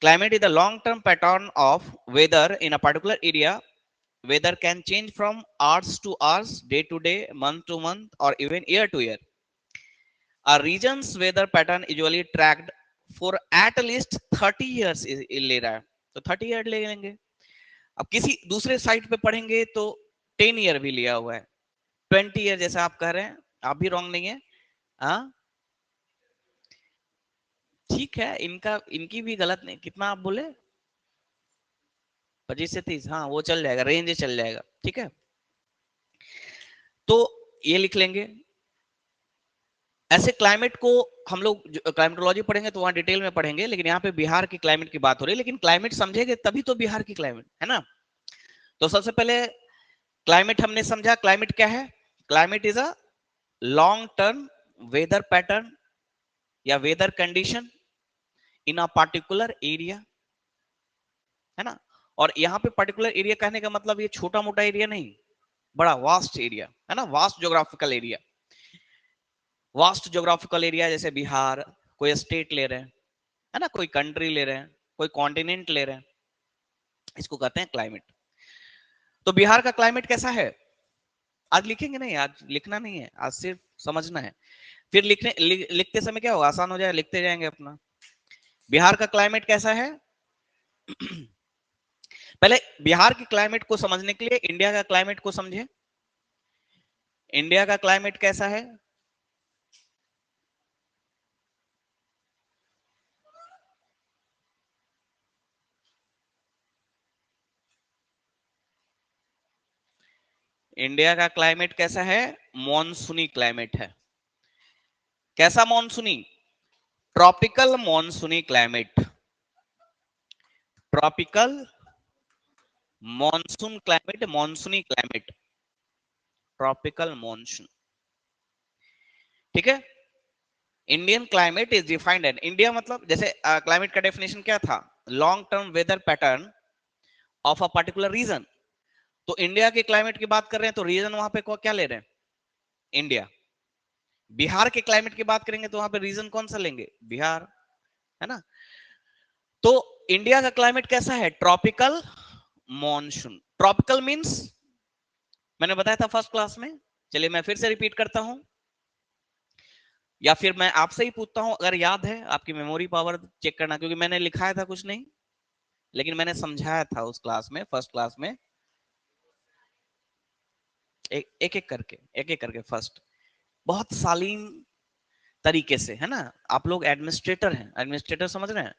Climate is the long-term pattern of weather in a particular area. Weather can change from hours to hours, day to day, month to month, or even year to year. A region's weather pattern usually tracked for at least 30 years ले रहा है, तो 30 year ले लेंगे. अब किसी दूसरे site पे पढ़ेंगे तो 10 ईयर भी लिया हुआ है, 20 ईयर जैसा आप कह रहे हैं, आप भी रॉन्ग नहीं है. हाँ ठीक है, इनकी भी गलत नहीं. कितना आप बोले? 25 से 30. हाँ वो चल जाएगा, रेंज चल जाएगा. ठीक है, तो ये लिख लेंगे. ऐसे क्लाइमेट को हम लोग क्लाइमेटोलॉजी पढ़ेंगे तो वहां डिटेल में पढ़ेंगे, लेकिन यहाँ पे बिहार की क्लाइमेट की बात हो रही है. लेकिन क्लाइमेट समझेंगे तभी तो बिहार की क्लाइमेट है ना. तो सबसे पहले क्लाइमेट हमने समझा. क्लाइमेट क्या है? Climate is a long term weather pattern या weather condition in a particular area, है ना. और यहाँ पे पर्टिकुलर एरिया कहने का मतलब ये छोटा मोटा एरिया नहीं, बड़ा वास्ट एरिया है ना. Vast geographical area. Vast geographical area जैसे बिहार, कोई स्टेट ले रहे हैं, है ना, कोई कंट्री ले रहे हैं, कोई कॉन्टिनेंट ले रहे हैं, इसको कहते हैं क्लाइमेट. तो बिहार का क्लाइमेट कैसा है? आज लिखेंगे नहीं, आज लिखना नहीं है, आज सिर्फ समझना है. फिर लिखते समय क्या होगा, आसान हो जाए, लिखते जाएंगे अपना. बिहार का क्लाइमेट कैसा है? पहले बिहार की क्लाइमेट को समझने के लिए इंडिया का क्लाइमेट को समझे. इंडिया का क्लाइमेट कैसा है? इंडिया का क्लाइमेट कैसा है? मॉनसूनी क्लाइमेट है. कैसा मॉनसूनी? ट्रॉपिकल मॉनसूनी क्लाइमेट. ट्रॉपिकल मॉनसून क्लाइमेट, मॉनसूनी क्लाइमेट, ट्रॉपिकल मॉनसून. ठीक है. Indian climate is defined and India मतलब जैसे क्लाइमेट का डेफिनेशन क्या था? Long term weather pattern of a particular region. तो इंडिया के क्लाइमेट की बात कर रहे हैं तो रीजन वहां पे क्या ले रहे हैं? इंडिया. बिहार के क्लाइमेट की बात करेंगे तो वहां पे रीजन कौन सा लेंगे? बिहार, है ना. तो इंडिया का क्लाइमेट कैसा है? Tropical monsoon. ट्रॉपिकल मींस मैंने बताया था फर्स्ट क्लास में, चलिए मैं फिर से रिपीट करता हूं, या फिर मैं आपसे ही पूछता हूं अगर याद है. आपकी मेमोरी पावर चेक करना, क्योंकि मैंने लिखाया था कुछ नहीं, लेकिन मैंने समझाया था उस क्लास में, फर्स्ट क्लास में. एक एक करके फर्स्ट, बहुत शालीन तरीके से, है ना. आप लोग एडमिनिस्ट्रेटर हैं, एडमिनिस्ट्रेटर समझ रहे हैं.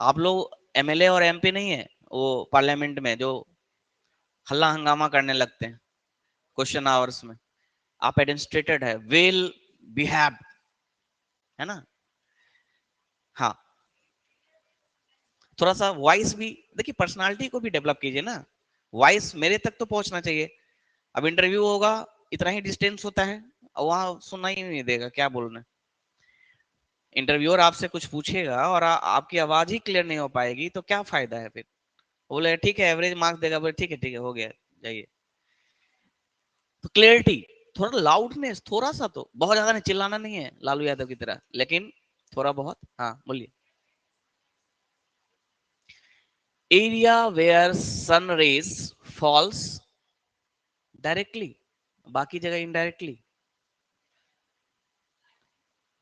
आप लोग एमएलए और एमपी नहीं है वो पार्लियामेंट में जो हल्ला हंगामा करने लगते हैं क्वेश्चन आवर्स में. आप एडमिनिस्ट्रेटेड है, वेल बिहेव, है ना. हाँ, थोड़ा सा वॉइस भी देखिए, पर्सनालिटी को भी डेवलप कीजिए ना. वॉइस मेरे तक तो पहुंचना चाहिए. अब इंटरव्यू होगा, इतना ही डिस्टेंस होता है, वहां सुनना ही नहीं देगा क्या बोल रहे हैं. इंटरव्यूअर आपसे कुछ पूछेगा और आपकी आवाज ही क्लियर नहीं हो पाएगी तो क्या फायदा है फिर. बोले ठीक है, एवरेज मार्क्स देगा, बोले ठीक है हो गया, जाइए. तो क्लियरिटी, थोड़ा लाउडनेस, थोड़ा सा, तो बहुत ज्यादा नहीं, चिल्लाना नहीं है लालू यादव की तरह, लेकिन थोड़ा बहुत. हाँ बोलिए. Area where sun rays falls directly, बाकी जगह इनडायरेक्टली.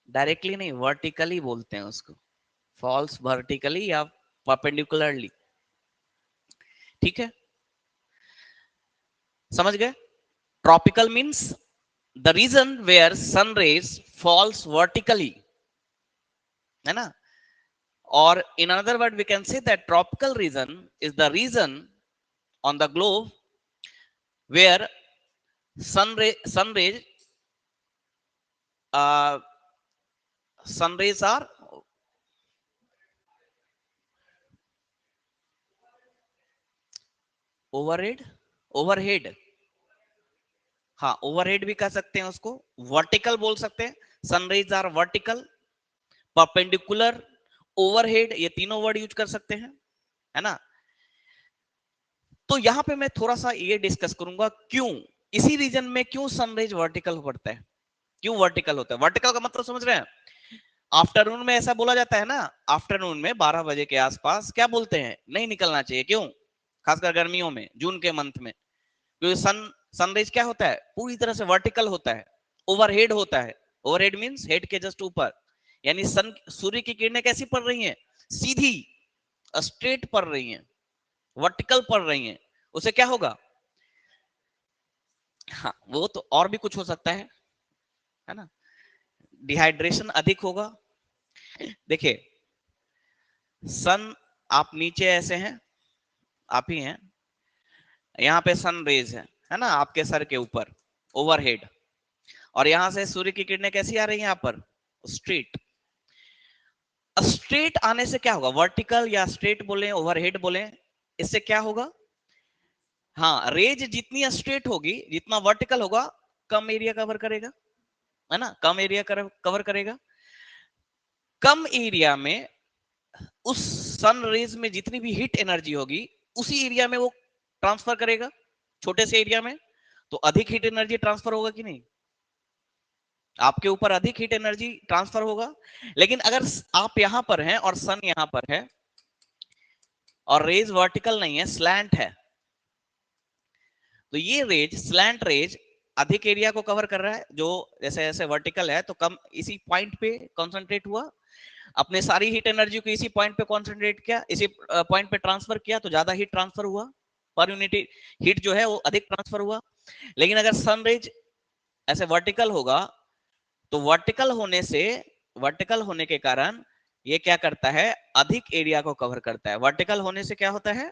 डायरेक्टली नहीं, वर्टिकली बोलते हैं उसको. फॉल्स वर्टिकली या परपेंडिकुलरली. ठीक है, समझ गए. Tropical means the region where sun rays falls vertically, है ना. और in another word we can say that tropical region is the region on the globe where sun rays uh, sun rays are overhead, overhead. हाँ, overhead भी कह सकते हैं उसको, vertical बोल सकते हैं. Sunrise are vertical, perpendicular, overhead, ये तीनों वर्ड यूज कर सकते हैं, है ना. तो यहां पे मैं थोड़ा सा ये डिस्कस करूंगा क्यों इसी रीजन में क्यों सनराइज वर्टिकल पड़ता है, क्यों वर्टिकल होता है. वर्टिकल का मतलब समझ रहे हैं? आफ्टरनून में ऐसा बोला जाता है ना, आफ्टरनून में 12 बजे के आसपास क्या बोलते हैं, नहीं निकलना चाहिए। क्यों? खासकर गर्मियों में, जून के मंथ में, क्योंकि सनराइज क्या होता है, पूरी तरह से वर्टिकल होता है, ओवरहेड होता है। ओवरहेड मींस हेड के जस्ट ऊपर, यानी सूर्य की किरणें कैसी पड़ रही हैं, सीधी स्ट्रेट पड़ रही हैं, वर्टिकल पड़ रही हैं। उसे क्या होगा, हाँ वो तो और भी कुछ हो सकता है ना, डिहाइड्रेशन अधिक होगा। देखिए सन, आप नीचे ऐसे हैं, आप ही हैं, यहाँ पे सन रेज है ना आपके सर के ऊपर ओवरहेड, और यहां से सूर्य की किरणें कैसी आ रही हैं यहाँ पर, स्ट्रेट। स्ट्रेट आने से क्या होगा, वर्टिकल या स्ट्रेट बोले ओवरहेड बोले, इससे क्या होगा, हाँ रेज जितनी स्ट्रेट होगी, जितना वर्टिकल होगा, कम एरिया कवर करेगा, है ना, कम एरिया कवर करेगा। कम एरिया में उस सन रेज में जितनी भी हीट एनर्जी होगी, उसी एरिया में वो ट्रांसफर करेगा, छोटे से एरिया में, तो अधिक हीट एनर्जी ट्रांसफर होगा कि नहीं, आपके ऊपर अधिक हीट एनर्जी ट्रांसफर होगा। लेकिन अगर आप यहां पर हैं और सन यहां पर है और रेज वर्टिकल नहीं है, स्लैंट है, तो ये रेज, स्लैंट रेज अधिक एरिया को कवर कर रहा है, जो जैसे जैसे वर्टिकल है तो कम इसी पॉइंट पे कंसंट्रेट हुआ, अपने सारी हीट एनर्जी को इसी पॉइंट पे कंसंट्रेट किया, इसी पॉइंट पे ट्रांसफर किया, तो ज्यादा हीट ट्रांसफर हुआ, पर यूनिट हीट जो है वो अधिक ट्रांसफर हुआ। लेकिन अगर सन रेज ऐसे वर्टिकल होगा, तो वर्टिकल होने के कारण ये क्या करता है, अधिक एरिया को कवर करता है। वर्टिकल होने से क्या होता है,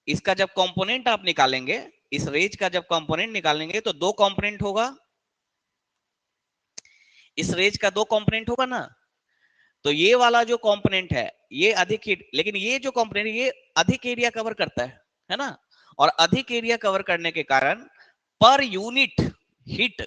इसका जब कंपोनेंट आप निकालेंगे, इस रेज का जब कंपोनेंट निकालेंगे तो दो कंपोनेंट होगा, इस रेज का दो कंपोनेंट होगा ना, तो ये वाला जो कंपोनेंट है ये अधिक हीट, लेकिन ये जो कंपोनेंट ये अधिक एरिया कवर करता है ना, और अधिक एरिया कवर करने के कारण पर यूनिट हीट,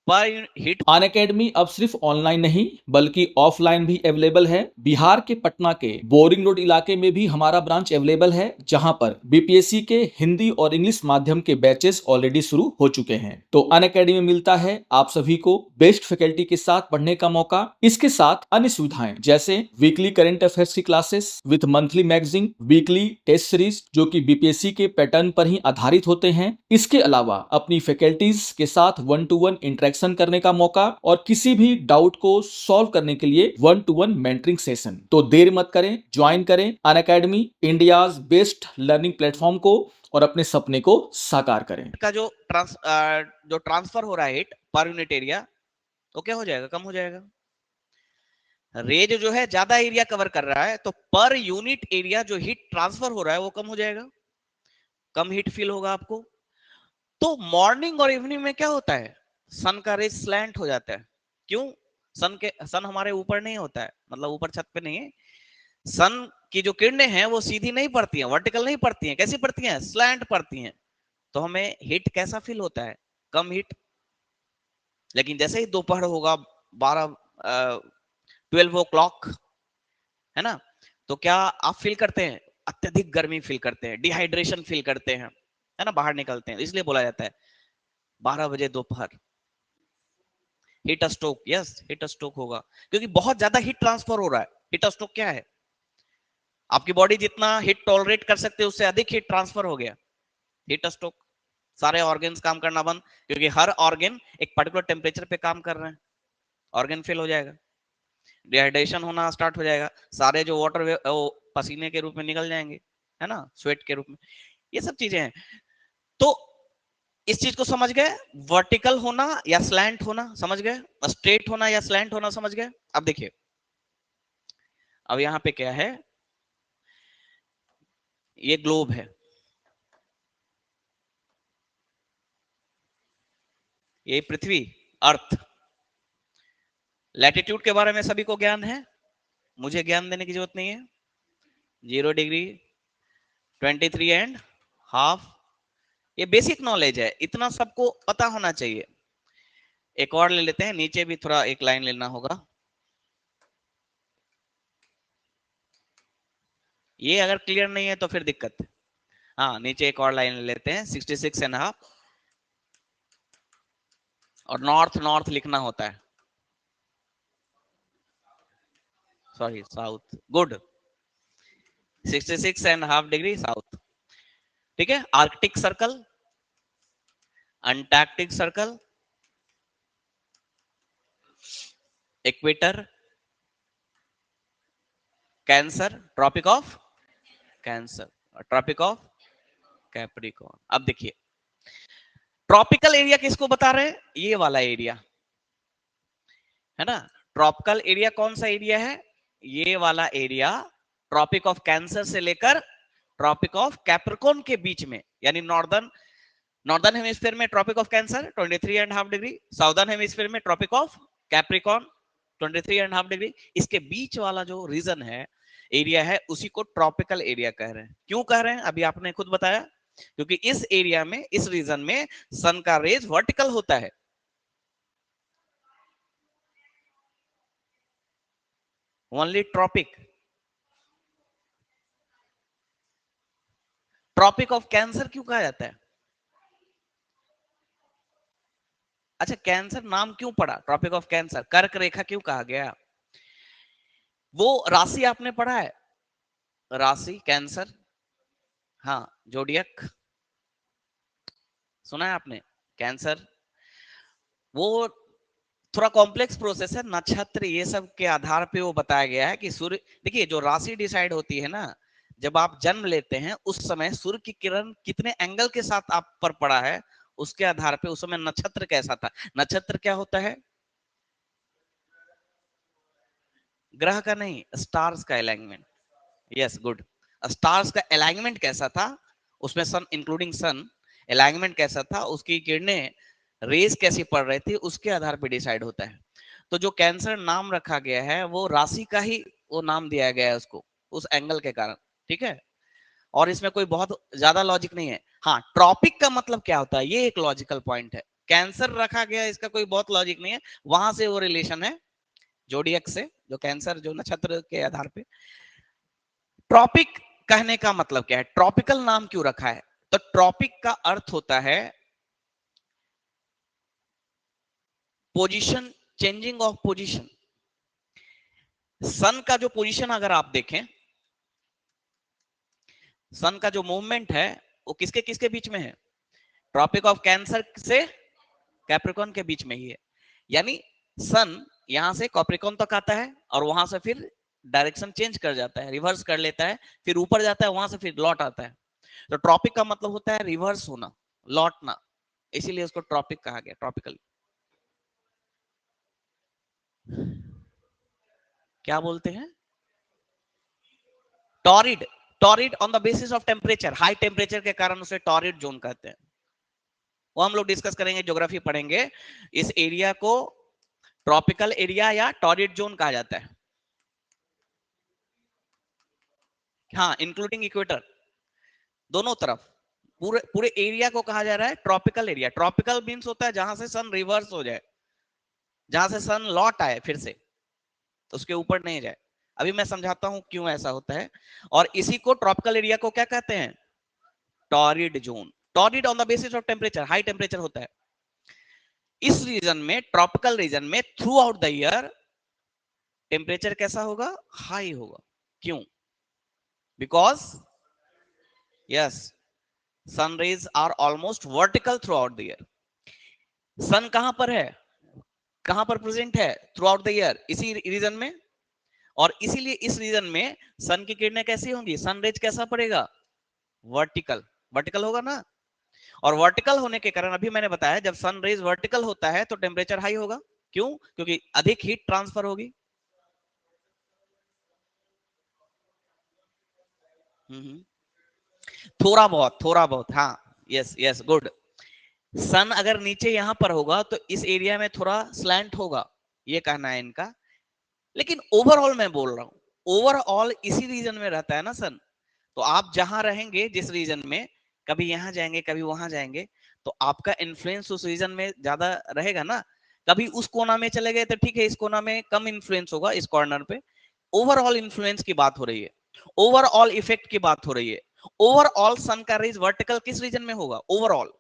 पर हीट। अन अकेडमी अब सिर्फ ऑनलाइन नहीं बल्कि ऑफलाइन भी अवेलेबल है। बिहार के पटना के बोरिंग रोड इलाके में भी हमारा ब्रांच अवेलेबल है, जहां पर बीपीएससी के हिंदी और इंग्लिश माध्यम के बैचेस ऑलरेडी शुरू हो चुके हैं। तो अन अकेडमी में मिलता है आप सभी को बेस्ट फैकल्टी के साथ पढ़ने का मौका, इसके साथ अन्य सुविधाएं जैसे वीकली करंट अफेयर्स की classes with monthly magazine, weekly test series जो कि बीपीएससी के पैटर्न पर ही आधारित होते हैं। इसके अलावा अपनी फैकल्टीज के साथ 1-to-1 इंटरेक्शन करने का मौका और किसी भी डाउट को सॉल्व करने के लिए 1-to-1 मेंटरिंग सेशन। तो देर मत करें, ज्वाइन करें Unacademy, India's best learning platform को, और अपने सपने को साकार करें। का जो ट्रांसफर हो रहा है हीट पर यूनिट एरिया, तो क्या हो जाएगा, कम हो जाएगा। रेज जो है ज्यादा एरिया कवर कर रहा है, तो पर यूनिट एरिया जो हीट ट्रांसफर हो रहा है वो कम हो जाएगा, कम हीट फील होगा आपको। तो मॉर्निंग और इवनिंग में क्या होता है, सन का रेज स्लैंट हो जाता है। क्यों? सन हमारे ऊपर नहीं होता है, मतलब ऊपर छत पे नहीं है। सन की जो किरणें हैं वो सीधी नहीं पड़ती हैं, वर्टिकल नहीं पड़ती हैं, कैसी पड़ती हैं, स्लैंट पड़ती हैं। तो हमें हीट कैसा फील होता है, कम हीट। लेकिन जैसे ही दोपहर होगा, 12 o'clock, है ना, तो क्या आप फील करते हैं, अत्यधिक गर्मी फील करते हैं, डिहाइड्रेशन फील करते हैं, है ना, बाहर निकलते हैं। इसलिए बोला जाता है 12 बजे दोपहर heat stroke, yes heat stroke होगा, क्योंकि बहुत ज्यादा हीट ट्रांसफर हो रहा है। हीट स्ट्रोक क्या है, आपकी बॉडी जितना हीट टॉलरेट कर सकते है उससे अधिक हीट ट्रांसफर हो गया, हीट स्ट्रोक। सारे ऑर्गन्स काम करना बंद, क्योंकि हर ऑर्गन एक पर्टिकुलर टेम्परेचर पे काम कर रहे हैं, ऑर्गन फेल हो जाएगा, डिहाइड्रेशन होना स्टार्ट हो जाएगा, सारे जो वाटर पसीने के रूप में निकल जाएंगे, है ना, स्वेट के रूप में। ये सब चीजें हैं। तो इस चीज को समझ गए, वर्टिकल होना या स्लैंट होना समझ गए, स्ट्रेट होना या स्लैंट होना समझ गए। अब देखिए, अब यहाँ पे क्या है, ये ग्लोब है, ये पृथ्वी, अर्थ। लैटिट्यूड के बारे में सभी को ज्ञान है, मुझे ज्ञान देने की जरूरत नहीं है। 0 डिग्री, 23.5, ये बेसिक नॉलेज है, इतना सबको पता होना चाहिए। एक और ले लेते हैं, नीचे भी थोड़ा एक लाइन लेना होगा। ये अगर क्लियर नहीं है तो फिर दिक्कत है। हाँ, नीचे एक और लाइन ले लेते हैं, 66.5, और नॉर्थ नॉर्थ लिखना होता है। Sorry south, good, 66.5 degree south. ठीक है, Arctic Circle, Antarctic Circle, equator, Cancer, Tropic of Cancer, Tropic of Capricorn. अब देखिए ट्रॉपिकल एरिया किसको बता रहे हैं, ये वाला एरिया है ना। ट्रॉपिकल एरिया कौन सा एरिया है, ये वाला एरिया ट्रॉपिक ऑफ कैंसर से लेकर ट्रॉपिक ऑफ कैप्रिकॉर्न के बीच में, यानी नॉर्दर्न हेमिस्फीयर में Tropic of Cancer 23.5 degree, southern hemisphere में ट्रॉपिक ऑफ कैप्रिकॉर्न 23.5 डिग्री। इसके बीच वाला जो रीजन है, एरिया है, उसी को ट्रॉपिकल एरिया कह रहे हैं। क्यों कह रहे हैं, अभी आपने खुद बताया, क्योंकि इस एरिया में, इस रीजन में सन का रेज वर्टिकल होता है। ओनली ट्रॉपिक ऑफ कैंसर क्यों कहा जाता है? अच्छा, कैंसर नाम क्यों पड़ा ट्रॉपिक ऑफ कैंसर, कर्क रेखा क्यों कहा गया? वो राशि आपने पढ़ा है, राशि कैंसर, हाँ, जोडियक सुना है आपने, कैंसर, वो थोड़ा कॉम्प्लेक्स प्रोसेस है, नक्षत्र ये सब के आधार पे वो बताया गया है कि सूर्य, देखिए जो राशि डिसाइड होती है ना, जब आप जन्म लेते हैं उस समय सूर्य की किरण कितने एंगल के साथ आप पर पड़ा है, उसके आधार पे उस समय नक्षत्र कैसा था। नक्षत्र क्या होता है, ग्रह का नहीं, स्टार्स का अलाइनमेंट। यस, गुड, स्टार्स का अलाइनमेंट कैसा था, उसमें सन इंक्लूडिंग सन, अलाइनमेंट कैसा था, उसकी किरणें, रेज कैसी पड़ रही थी, उसके आधार पर डिसाइड होता है। तो जो कैंसर नाम रखा गया है वो राशि का ही वो नाम दिया गया है उसको, उस एंगल के कारण। ठीक है, और इसमें कोई बहुत ज्यादा लॉजिक नहीं है। हाँ, ट्रॉपिक का मतलब क्या होता है, ये एक लॉजिकल पॉइंट है। कैंसर रखा गया, इसका कोई बहुत लॉजिक नहीं है, वहां से वो रिलेशन है जोडियक से, जो कैंसर जो नक्षत्र के आधार पे। ट्रॉपिक कहने का मतलब क्या है, ट्रॉपिकल नाम क्यों रखा है? तो ट्रॉपिक का अर्थ होता है पोजीशन, चेंजिंग ऑफ पोजीशन। सन का जो पोजीशन अगर आप देखें, सन का जो मूवमेंट है वो किसके किसके बीच में है, ट्रॉपिक ऑफ कैंसर से कैप्रिकॉर्न के बीच में ही है। यानी सन यहां से कैप्रिकॉर्न तक आता है और वहां से फिर डायरेक्शन चेंज कर जाता है, रिवर्स कर लेता है, फिर ऊपर जाता है, वहां से फिर लौट आता है। तो ट्रॉपिक का मतलब होता है रिवर्स होना, लौटना, इसीलिए उसको ट्रॉपिक कहा गया, ट्रॉपिकल। क्या बोलते हैं, torrid, torrid on the basis of temperature, high temperature के कारण उसे टॉरिड जोन कहते हैं। वो हम लोग डिस्कस करेंगे, ज्योग्राफी पढ़ेंगे, इस एरिया को ट्रॉपिकल एरिया या टॉरिड जोन कहा जाता है। हाँ, इंक्लूडिंग इक्वेटर, दोनों तरफ, पूरे पूरे एरिया को कहा जा रहा है ट्रॉपिकल एरिया। ट्रॉपिकल मींस होता है जहां से सन रिवर्स हो जाए, जहां से सन लौट आए फिर से, उसके ऊपर नहीं जाए। अभी मैं समझाता हूं क्यों ऐसा होता है। और इसी को ट्रॉपिकल एरिया को क्या कहते हैं, torrid zone. Torrid on the basis of temperature, high temperature होता है। इस रीजन में, ट्रॉपिकल रीजन में throughout the year temperature कैसा होगा, हाई होगा। क्यों, because yes, sun rays are almost vertical throughout the year. Sun कहां पर है, कहां पर प्रेजेंट है, थ्रू आउट द ईयर, इसी रीजन में। और इसीलिए इस रीजन में सन की किरणें कैसी होंगी, सन रेज कैसा पड़ेगा, वर्टिकल, वर्टिकल होगा ना। और वर्टिकल होने के कारण, अभी मैंने बताया, जब सन रेज वर्टिकल होता है तो टेम्परेचर हाई होगा। क्यों, क्योंकि अधिक हीट ट्रांसफर होगी। थोड़ा बहुत, हाँ, यस यस, गुड। सन अगर नीचे यहां पर होगा तो इस एरिया में थोड़ा स्लैंट होगा, ये कहना है इनका। लेकिन ओवरऑल मैं बोल रहा हूं, ओवरऑल इसी रीजन में रहता है ना सन। तो आप जहां रहेंगे, जिस रीजन में, कभी यहां जाएंगे कभी वहां जाएंगे, तो आपका इन्फ्लुएंस उस रीजन में ज्यादा रहेगा ना। कभी उस कोना में चले गए तो ठीक है, इस कोना में कम इन्फ्लुएंस होगा, इस कॉर्नर पे। ओवरऑल इन्फ्लुएंस की बात हो रही है, ओवरऑल इफेक्ट की बात हो रही है। ओवरऑल सन का रेज वर्टिकल किस रीजन में होगा, ओवरऑल।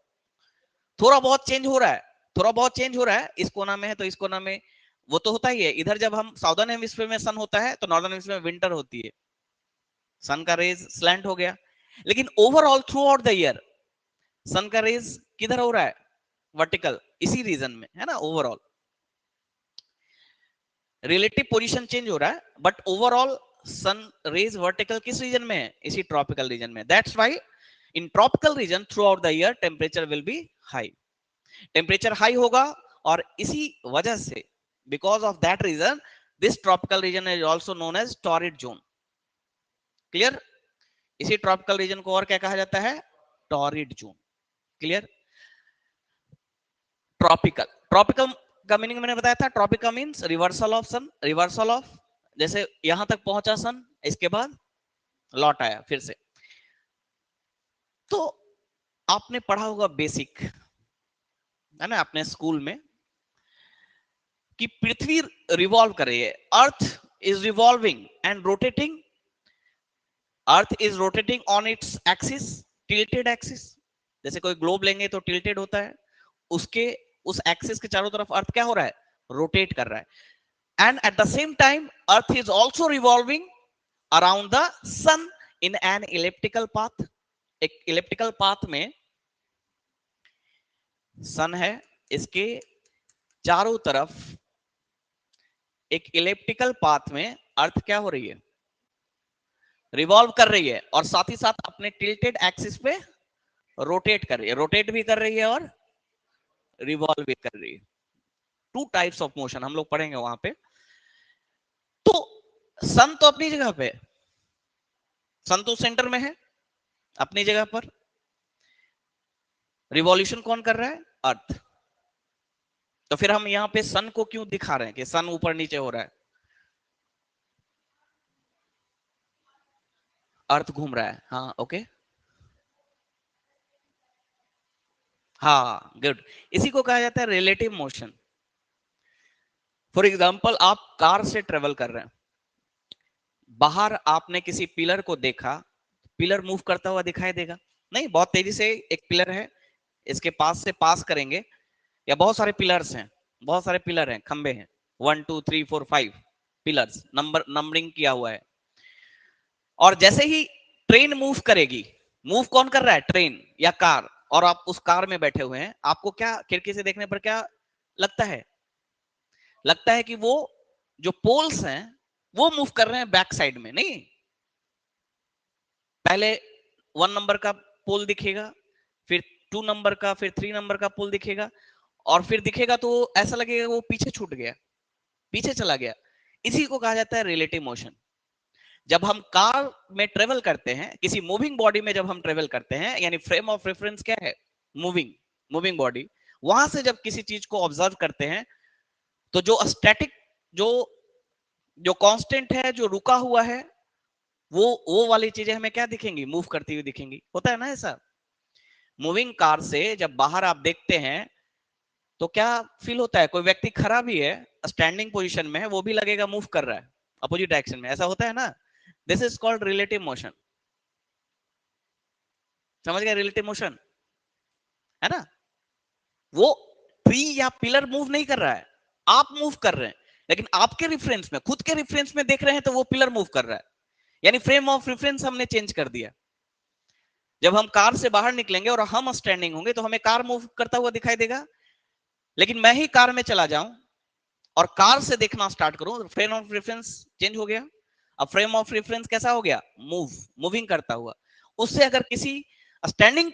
थोड़ा बहुत चेंज हो रहा है, थोड़ा बहुत चेंज हो रहा है, इस कोना में है तो इस कोना में, वो तो होता ही है। इधर जब हम साउदर्न हेमिस्फीयर में सन होता है तो नॉर्दर्न हेमिस्फीयर में विंटर होती है, सन का रेज स्लैंट हो गया। लेकिन overall throughout the year sun का रेज किधर हो रहा है, वर्टिकल, इसी रीजन में है ना। ओवरऑल रिलेटिव पोजीशन चेंज हो रहा है, but overall sun rays vertical किस रीजन में है, इसी ट्रॉपिकल रीजन में। That's why in tropical region throughout the year temperature will be high, temperature high होगा। और इसी वजह से because of that region this tropical region is also known as torrid zone. Clear? इसी tropical region को और क्या कहा जाता है, torrid zone. Clear? Tropical, tropical का मीनिंग मैंने बताया था, tropical means reversal of sun, reversal of, जैसे यहां तक पहुंचा सन, इसके बाद लौट आया फिर से। तो आपने पढ़ा होगा बेसिक, है ना, अपने स्कूल में, कि पृथ्वी रिवॉल्व कर रही है, earth is revolving and rotating, earth is rotating on its axis, tilted axis. जैसे कोई ग्लोब लेंगे तो टिल्टेड होता है, उसके उस एक्सिस के चारों तरफ अर्थ क्या हो रहा है, रोटेट कर रहा है। And at the same time earth is also revolving around the sun in an elliptical path. एक इलिप्टिकल पाथ में सन है, इसके चारों तरफ एक इलिप्टिकल पाथ में अर्थ क्या हो रही है, रिवॉल्व कर रही है, और साथ ही साथ अपने टिल्टेड एक्सिस पे रोटेट कर रही है, रोटेट भी कर रही है और रिवॉल्व भी कर रही है। टू टाइप्स ऑफ मोशन हम लोग पढ़ेंगे वहां पे। तो सन तो अपनी जगह पे, सन तो सेंटर में है अपनी जगह पर, रिवॉल्यूशन कौन कर रहा है, अर्थ। तो फिर हम यहां पे सन को क्यों दिखा रहे हैं कि सन ऊपर नीचे हो रहा है, अर्थ घूम रहा है। हाँ ओके, हाँ गुड, इसी को कहा जाता है रिलेटिव मोशन। फॉर एग्जाम्पल आप कार से ट्रेवल कर रहे हैं, बाहर आपने किसी पिलर को देखा, पिलर मूव करता हुआ दिखाई देगा नहीं, बहुत तेजी से एक पिलर है, इसके पास से पास करेंगे, या बहुत सारे पिलर्स हैं, बहुत सारे पिलर हैं, खंबे हैं, 1 2 3 4 5 पिलर्स, नंबरिंग किया हुआ है। और जैसे ही ट्रेन मूव करेगी, मूव कौन कर रहा है, ट्रेन या कार, और आप उस कार में बैठे हुए हैं, आपको क्या खिड़की से देखने पर क्या लगता है, लगता है कि वो जो पोल्स हैं वो मूव कर रहे हैं बैक साइड में, नहीं, पहले 1 नंबर का पोल दिखेगा, फिर 2 नंबर का, फिर 3 नंबर का पोल दिखेगा, और फिर दिखेगा तो ऐसा लगेगा वो पीछे छूट गया, पीछे चला गया। इसी को कहा जाता है रिलेटिव मोशन। जब हम कार में ट्रेवल करते हैं, किसी मूविंग बॉडी में जब हम ट्रेवल करते हैं, यानी फ्रेम ऑफ रेफरेंस क्या है, मूविंग, मूविंग बॉडी, वहां से जब किसी चीज को ऑब्जर्व करते हैं, तो जो स्टैटिक, जो जो कांस्टेंट है, जो रुका हुआ है, वो वाली चीजें हमें क्या दिखेंगी, मूव करती हुई दिखेंगी। होता है ना ऐसा, मूविंग कार से जब बाहर आप देखते हैं तो क्या फील होता है, कोई व्यक्ति खड़ा भी है, स्टैंडिंग पोजीशन में है, वो भी लगेगा मूव कर रहा है अपोजिट डायरेक्शन में, ऐसा होता है ना। This is called relative motion. समझ गए, रिलेटिव मोशन है ना। वो ट्री या पिलर मूव नहीं कर रहा है, आप मूव कर रहे हैं, लेकिन आपके रिफरेंस में, खुद के रिफरेंस में देख रहे हैं तो वो पिलर मूव कर रहा है, यानी फ्रेम ऑफ रेफरेंस हमने चेंज कर दिया। जब हम कार से बाहर निकलेंगे और हम स्टैंडिंग होंगे तो हमें कार मूव करता हुआ दिखाई देगा, लेकिन मैं ही कार में चला जाऊं और कार से देखना स्टार्ट करूं, फ्रेम ऑफ रेफरेंस चेंज हो गया। अब फ्रेम ऑफ रेफरेंस कैसा हो गया, मूव, मूविंग करता हुआ। उससे अगर किसी स्टैंडिंग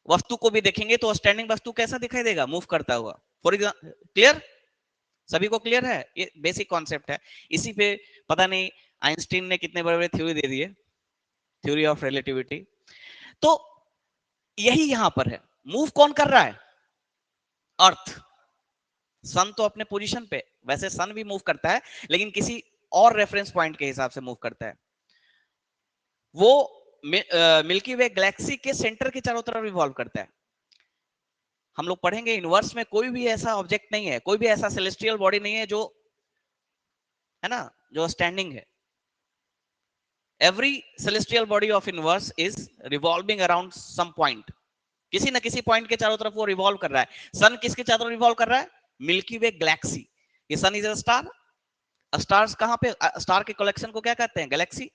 वस्तु को भी देखेंगे तो स्टैंडिंग वस्तु कैसा दिखाई देगा, मूव करता हुआ। फॉर एग्जाम्पल, क्लियर, सभी को क्लियर है, ये बेसिक कॉन्सेप्ट है। इसी पे पता नहीं आइंस्टीन ने कितने बड़े बड़े थ्योरी दे दिए, थ्योरी ऑफ रिलेटिविटी। तो यही यहां पर है, मूव कौन कर रहा है, अर्थ। सन तो अपने पोजीशन पे, वैसे सन भी मूव करता है लेकिन किसी और रेफरेंस पॉइंट के हिसाब से मूव करता है। वो मिल्की वे गैलेक्सी के सेंटर के चारों तरफ रिवॉल्व करता है। हम लोग पढ़ेंगे यूनिवर्स में कोई भी ऐसा ऑब्जेक्ट नहीं है, कोई भी ऐसा सेलेस्टियल बॉडी नहीं है जो, है ना, जो स्टैंडिंग है। Every celestial body of universe is revolving around some point, किसी ना किसी पॉइंट के चारों तरफ वो रिवॉल्व कर रहा है। सन किसके चारों तरफ रिवॉल्व कर रहा है, मिल्की वे गैलेक्सी, ये सन इज अ स्टार। स्टार्स कहाँ पे, स्टार के कलेक्शन को क्या कहते हैं, गैलेक्सी।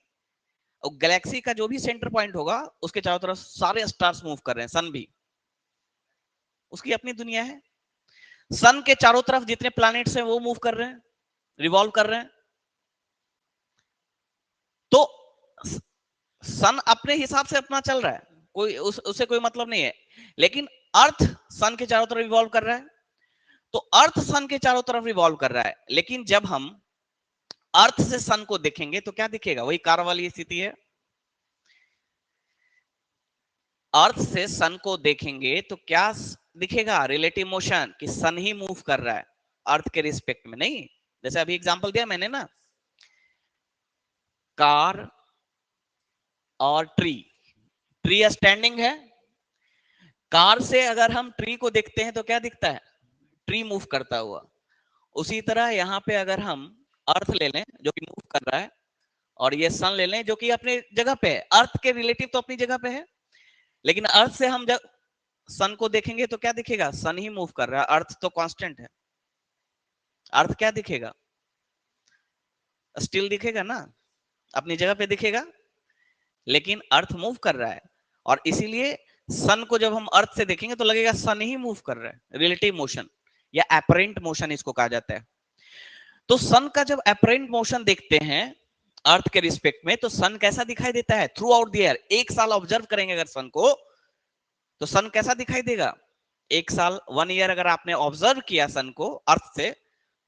और गैलेक्सी का जो भी सेंटर पॉइंट होगा उसके चारों तरफ सारे स्टार्स मूव कर रहे हैं, सन भी, उसकी अपनी दुनिया है। सन के चारों तरफ जितने प्लैनेट्स हैं वो मूव कर रहे हैं, रिवॉल्व कर रहे हैं। तो सन अपने हिसाब से अपना चल रहा है, कोई उससे कोई मतलब नहीं है। लेकिन अर्थ सन के चारों तरफ रिवॉल्व कर रहा है, तो अर्थ सन के चारों तरफ रिवॉल्व कर रहा है। लेकिन जब हम अर्थ से सन को देखेंगे तो क्या दिखेगा, वही कार वाली स्थिति है। अर्थ से सन को देखेंगे तो क्या दिखेगा, रिलेटिव मोशन, कि सन ही मूव कर रहा है अर्थ के रिस्पेक्ट में, नहीं। जैसे अभी एग्जांपल दिया मैंने ना, कार और ट्री, ट्री स्टैंडिंग है, कार से अगर हम ट्री को देखते हैं तो क्या दिखता है, ट्री मूव करता हुआ। उसी तरह यहाँ पे अगर हम अर्थ ले लें जो कि मूव कर रहा है, और ये सन ले लें जो कि अपने जगह पे है, अर्थ के रिलेटिव तो अपनी जगह पे है, लेकिन अर्थ से हम जब सन को देखेंगे तो क्या दिखेगा, सन ही मूव कर रहा है, अर्थ तो कांस्टेंट है। अर्थ क्या दिखेगा, स्टिल दिखेगा ना, अपनी जगह पे दिखेगा, लेकिन अर्थ मूव कर रहा है। और इसीलिए सन को जब हम अर्थ से देखेंगे तो लगेगा सन ही मूव कर रहा है, रिलेटिव मोशन या एपरेंट मोशन इसको कहा जाता है। तो सन का जब एपरेंट मोशन देखते हैं अर्थ के रिस्पेक्ट में, तो सन कैसा दिखाई देता है थ्रू आउट द ईयर। एक साल ऑब्जर्व करेंगे अगर सन को, तो सन कैसा दिखाई देगा, एक साल, 1 ईयर अगर आपने ऑब्जर्व किया सन को अर्थ से,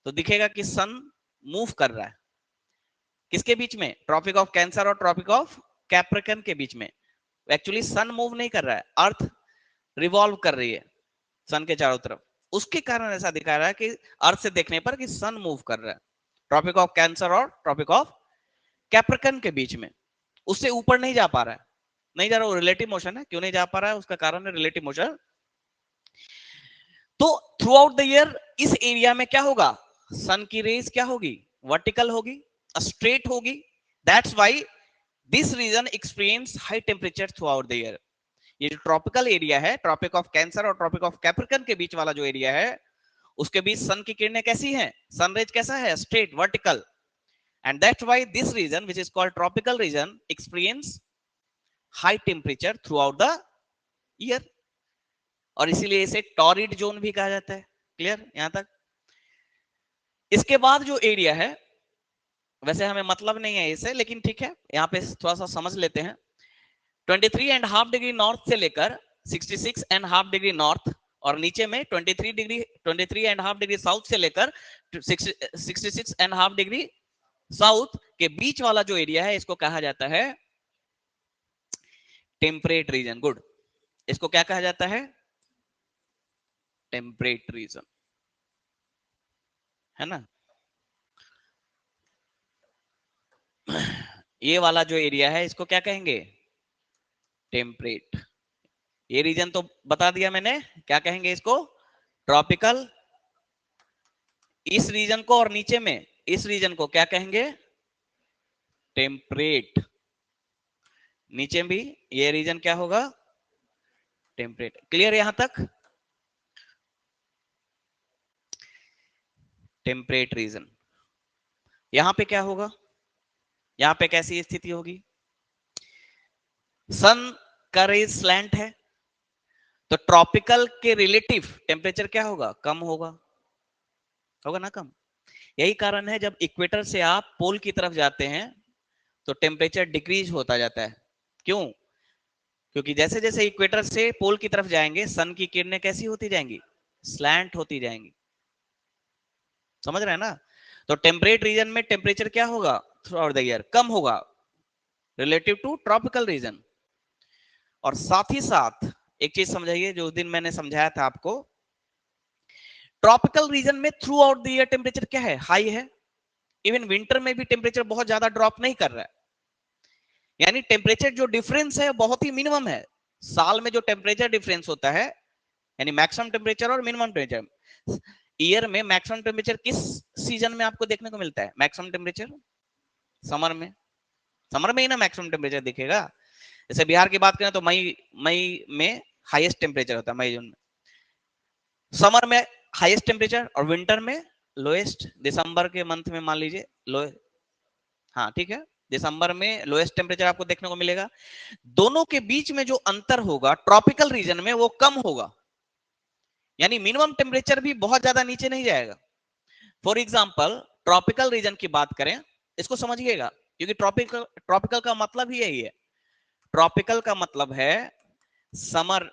तो दिखेगा कि सन मूव कर रहा है। किसके बीच में, ट्रॉपिक ऑफ कैंसर और ट्रॉपिक ऑफ कैप्रिकन के बीच में। एक्चुअली सन मूव नहीं कर रहा है, अर्थ रिवॉल्व कर रही है सन के चारों तरफ, उसके कारण ऐसा दिखा रहा है कि अर्थ से देखने पर कि सन मूव कर रहा है ट्रॉपिक ऑफ कैंसर और ट्रॉपिक ऑफ कैप्रिकन के बीच में, उससे ऊपर नहीं जा पा रहा है, नहीं जा रहा, वो रिलेटिव मोशन है। क्यों नहीं जा पा रहा है, उसका कारण है रिलेटिव मोशन। तो थ्रू आउट द ईयर इस एरिया में क्या होगा, सन की रेज क्या होगी, वर्टिकल होगी, स्ट्रेट होगी। That's why this region experience high temperature throughout the year. ये जो ट्रॉपिकल एरिया है, ट्रॉपिक ऑफ कैंसर और ट्रॉपिक ऑफ कैप्रिकन के बीच वाला जो एरिया है, उसके बीच सन की किरणें कैसी हैं, सनरेज कैसा है, straight vertical. And that's why this region which is called tropical region experience high temperature throughout the year. और इसीलिए इसे टॉरिड जोन भी कहा जाता है। क्लियर यहां तक। इसके बाद जो एरिया है, वैसे हमें मतलब नहीं है इसे, लेकिन ठीक है, यहाँ पे थोड़ा सा समझ लेते हैं। 23.5 डिग्री नॉर्थ से लेकर 66.5 डिग्री नॉर्थ, और नीचे में 23.5 डिग्री साउथ से लेकर 66.5 डिग्री साउथ के बीच वाला जो एरिया है, इसको कहा जाता है टेम्परेट रीजन। गुड, इसको क्या कहा जाता है, टेम्परेट रीजन, है ना। ये वाला जो एरिया है इसको क्या कहेंगे, टेम्परेट। ये रीजन तो बता दिया मैंने, क्या कहेंगे इसको, ट्रॉपिकल। इस रीजन को और नीचे में इस रीजन को क्या कहेंगे, टेम्परेट। नीचे भी ये रीजन क्या होगा, टेम्परेट। क्लियर यहां तक, टेम्परेट रीजन। यहां पे क्या होगा, यहां पे कैसी स्थिति होगी, सन का रेज स्लैंट है, तो ट्रॉपिकल के रिलेटिव टेम्परेचर क्या होगा, कम होगा, होगा ना कम। यही कारण है जब इक्वेटर से आप पोल की तरफ जाते हैं तो टेम्परेचर डिक्रीज होता जाता है। क्यों, क्योंकि जैसे जैसे इक्वेटर से पोल की तरफ जाएंगे सन की किरणें कैसी होती जाएंगी, स्लैंट होती जाएंगी। समझ रहे हैं ना। तो टेम्परेट रीजन में टेम्परेचर क्या होगा थ्रू आउट द ईयर, कम होगा रिलेटिव टू ट्रॉपिकल रीजन। और साथ ही साथ एक चीज समझाइए, जो उस दिन मैंने समझाया था आपको, ट्रॉपिकल रीजन में throughout the year temperature क्या है, हाई है। इवन विंटर में भी टेम्परेचर बहुत ज्यादा ड्रॉप नहीं कर रहा है, यानी टेम्परेचर जो डिफरेंस है बहुत ही मिनिमम है। साल में जो टेम्परेचर डिफरेंस होता है, यानी मैक्सिमम टेम्परेचर और मिनिमम टेम्परेचर, ईयर में मैक्सिमम टेम्परेचर किस सीजन में आपको देखने को मिलता है, मैक्सिमम टेम्परेचर समर में। समर में ही ना मैक्सिमम टेम्परेचर दिखेगा। जैसे बिहार की बात करें तो मई मई में हाईएस्ट टेम्परेचर होता है, मई जून में। समर में हाईएस्ट टेम्परेचर और विंटर में लोएस्ट दिसंबर के मंथ में मान लीजिए लो, हाँ ठीक है, दिसंबर में लोएस्ट टेम्परेचर आपको देखने को मिलेगा। दोनों के बीच में जो अंतर होगा ट्रॉपिकल रीजन में वो कम होगा, यानी मिनिमम टेम्परेचर भी बहुत ज्यादा नीचे नहीं जाएगा। फॉर एग्जाम्पल ट्रॉपिकल रीजन की बात करें, इसको समझिएगा, क्योंकि ट्रॉपिकल ट्रॉपिकल का मतलब ही यही है। ट्रॉपिकल का मतलब है समर,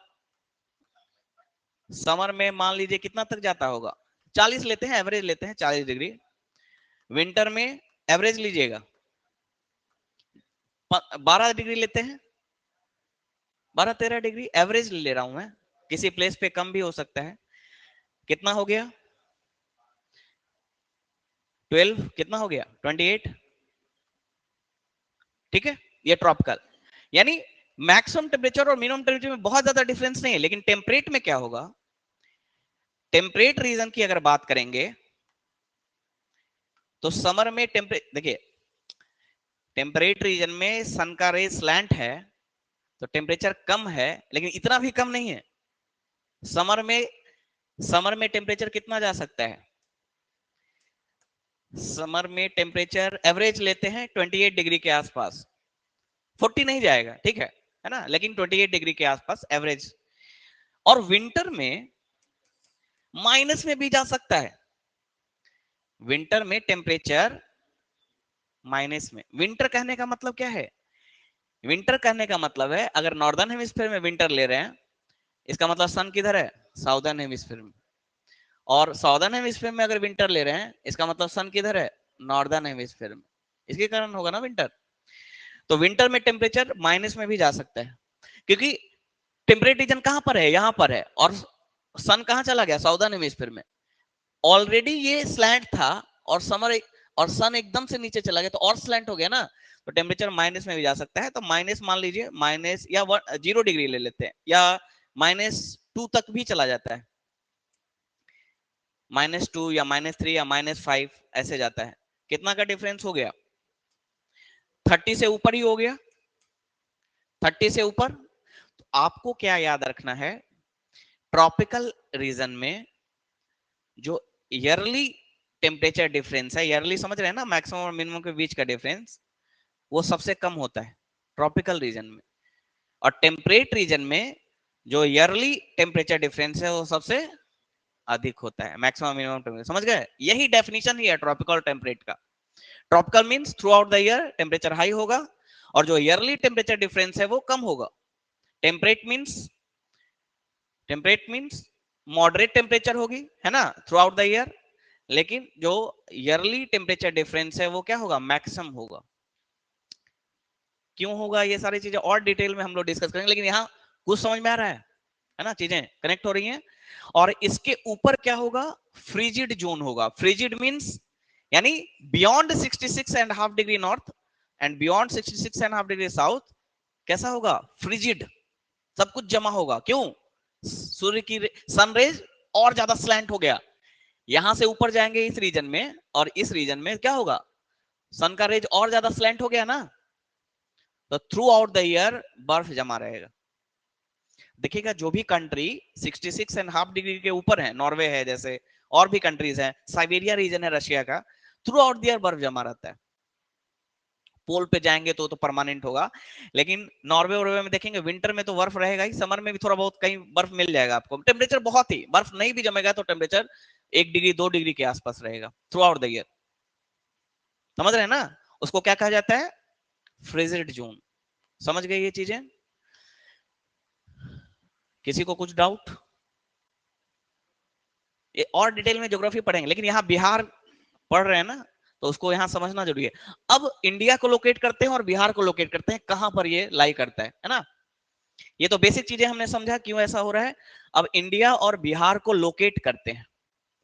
समर में मान लीजिए कितना तक जाता होगा, 40 लेते हैं, एवरेज लेते हैं 40 डिग्री। विंटर में एवरेज लीजिएगा 12 डिग्री लेते हैं, 12-13 डिग्री एवरेज ले रहा हूं मैं, किसी प्लेस पे कम भी हो सकता है। कितना हो गया 12, कितना हो गया 28, ठीक है, ये ट्रॉपिकल। यानी मैक्सिमम टेम्परेचर और मिनिमम टेम्परेचर में बहुत ज्यादा डिफरेंस नहीं है, लेकिन टेम्परेट में क्या होगा, टेम्परेट रीजन की अगर बात करेंगे तो समर में देखिए टेम्परेट रीजन में सन का रे स्लैंट है तो टेम्परेचर कम है, लेकिन इतना भी कम नहीं है। समर में, समर में टेम्परेचर कितना जा सकता है, समर में टेम्परेचर एवरेज लेते हैं 28 डिग्री के आसपास, 40 नहीं जाएगा, ठीक है ना, लेकिन 28 डिग्री के आसपास एवरेज। और विंटर में माइनस में भी जा सकता है, विंटर में टेम्परेचर माइनस में। विंटर कहने का मतलब क्या है, विंटर कहने का मतलब है अगर नॉर्दर्न हेमिस्फीयर में विंटर ले रहे हैं, इसका मतलब सन किधर है, साउदर्न हेमिस्फीयर में। और साउदर्न हेमिस्फीयर में अगर विंटर ले रहे हैं, इसका मतलब सन किधर है, नॉर्दर्न हेमिस्फीयर में, इसके कारण होगा ना विंटर। तो विंटर में टेम्परेचर माइनस में भी जा सकता है, क्योंकि टेम्परेट रीजन कहां पर है, यहां पर है, और सन कहां चला गया, साउदर्न हेमिस्फीयर में। ऑलरेडी ये स्लैंट था और समर और सन एकदम से नीचे चला गया तो और स्लैंट हो गया ना, तो टेम्परेचर माइनस में भी जा सकता है। तो माइनस मान लीजिए माइनस या 0 डिग्री ले लेते हैं, या -2 तक भी चला जाता है, -2 या -3 या -5 ऐसे जाता है। कितना का डिफरेंस हो गया, 30 से ऊपर ही हो गया, 30 से ऊपर। तो आपको क्या याद रखना है, ट्रॉपिकल रीजन में जो ईयरली टेम्परेचर डिफरेंस है, ईयरली समझ रहे हैं ना, मैक्सिमम और मिनिमम के बीच का डिफरेंस, वो सबसे कम होता है ट्रॉपिकल रीजन में। और टेम्परेट रीजन में जो ईयरली टेम्परेचर डिफरेंस है वो सबसे अधिक होता है, मैक्सिमम मिनिमम टेम्परेचर। समझ गए, यही डेफिनेशन ही है ट्रॉपिकल टेम्परेट का। Tropical means through out the year temperature high होगा और जो ईयरली टेम्परेचर डिफरेंस है वो कम होगा। Temperate means, temperate means moderate temperature होगी, है ना, थ्रू आउट द ईयर, लेकिन जो ईयरली टेम्परेचर डिफरेंस है वो क्या होगा, मैक्सिमम होगा। क्यों होगा, ये सारी चीजें और डिटेल में हम लोग डिस्कस करेंगे, लेकिन यहाँ कुछ समझ में आ रहा है ना, चीजें कनेक्ट हो रही हैं। और इसके ऊपर क्या होगा, फ्रीजिड जोन होगा। फ्रीजिड मींस यानी beyond 66.5 degree north and beyond 66.5 degree south कैसा होगा, फ्रीजिड, सब कुछ जमा होगा। क्यों, सूर्य की सनरेज और ज्यादा स्लैंट हो गया, यहां से ऊपर जाएंगे इस रीजन में, और इस रीजन में क्या होगा, सन का रेज और ज्यादा स्लैंट हो गया ना, तो थ्रू आउट द ईयर बर्फ जमा रहेगा। देखिएगा जो भी कंट्री 66.5 डिग्री के ऊपर है, नॉर्वे है जैसे, और भी कंट्रीज हैं, साइबेरिया रीजन है रशिया का, थ्रू आउट द ईयर बर्फ जमा रहता है। पोल पे जाएंगे तो परमानेंट होगा, लेकिन नॉर्वे वॉर्वे में देखेंगे विंटर में तो बर्फ रहेगा ही, समर में भी थोड़ा बहुत कहीं बर्फ मिल जाएगा आपको। टेम्परेचर बहुत ही, बर्फ नहीं भी जमेगा तो टेम्परेचर 1 डिग्री 2 डिग्री के आसपास रहेगा थ्रू आउट द ईयर। समझ रहे हैं ना, उसको क्या कहा जाता है, फ्रीजिड जोन। समझ गए ये चीजें, किसी को कुछ डाउट, ये और डिटेल में ज्योग्राफी पढ़ेंगे, लेकिन यहाँ बिहार पढ़ रहे हैं ना, तो उसको यहाँ समझना जरूरी है। अब इंडिया को लोकेट करते हैं और बिहार को लोकेट करते हैं, कहां पर ये लाई करता है ना। ये तो बेसिक चीजें हमने समझा क्यों ऐसा हो रहा है। अब इंडिया और बिहार को लोकेट करते हैं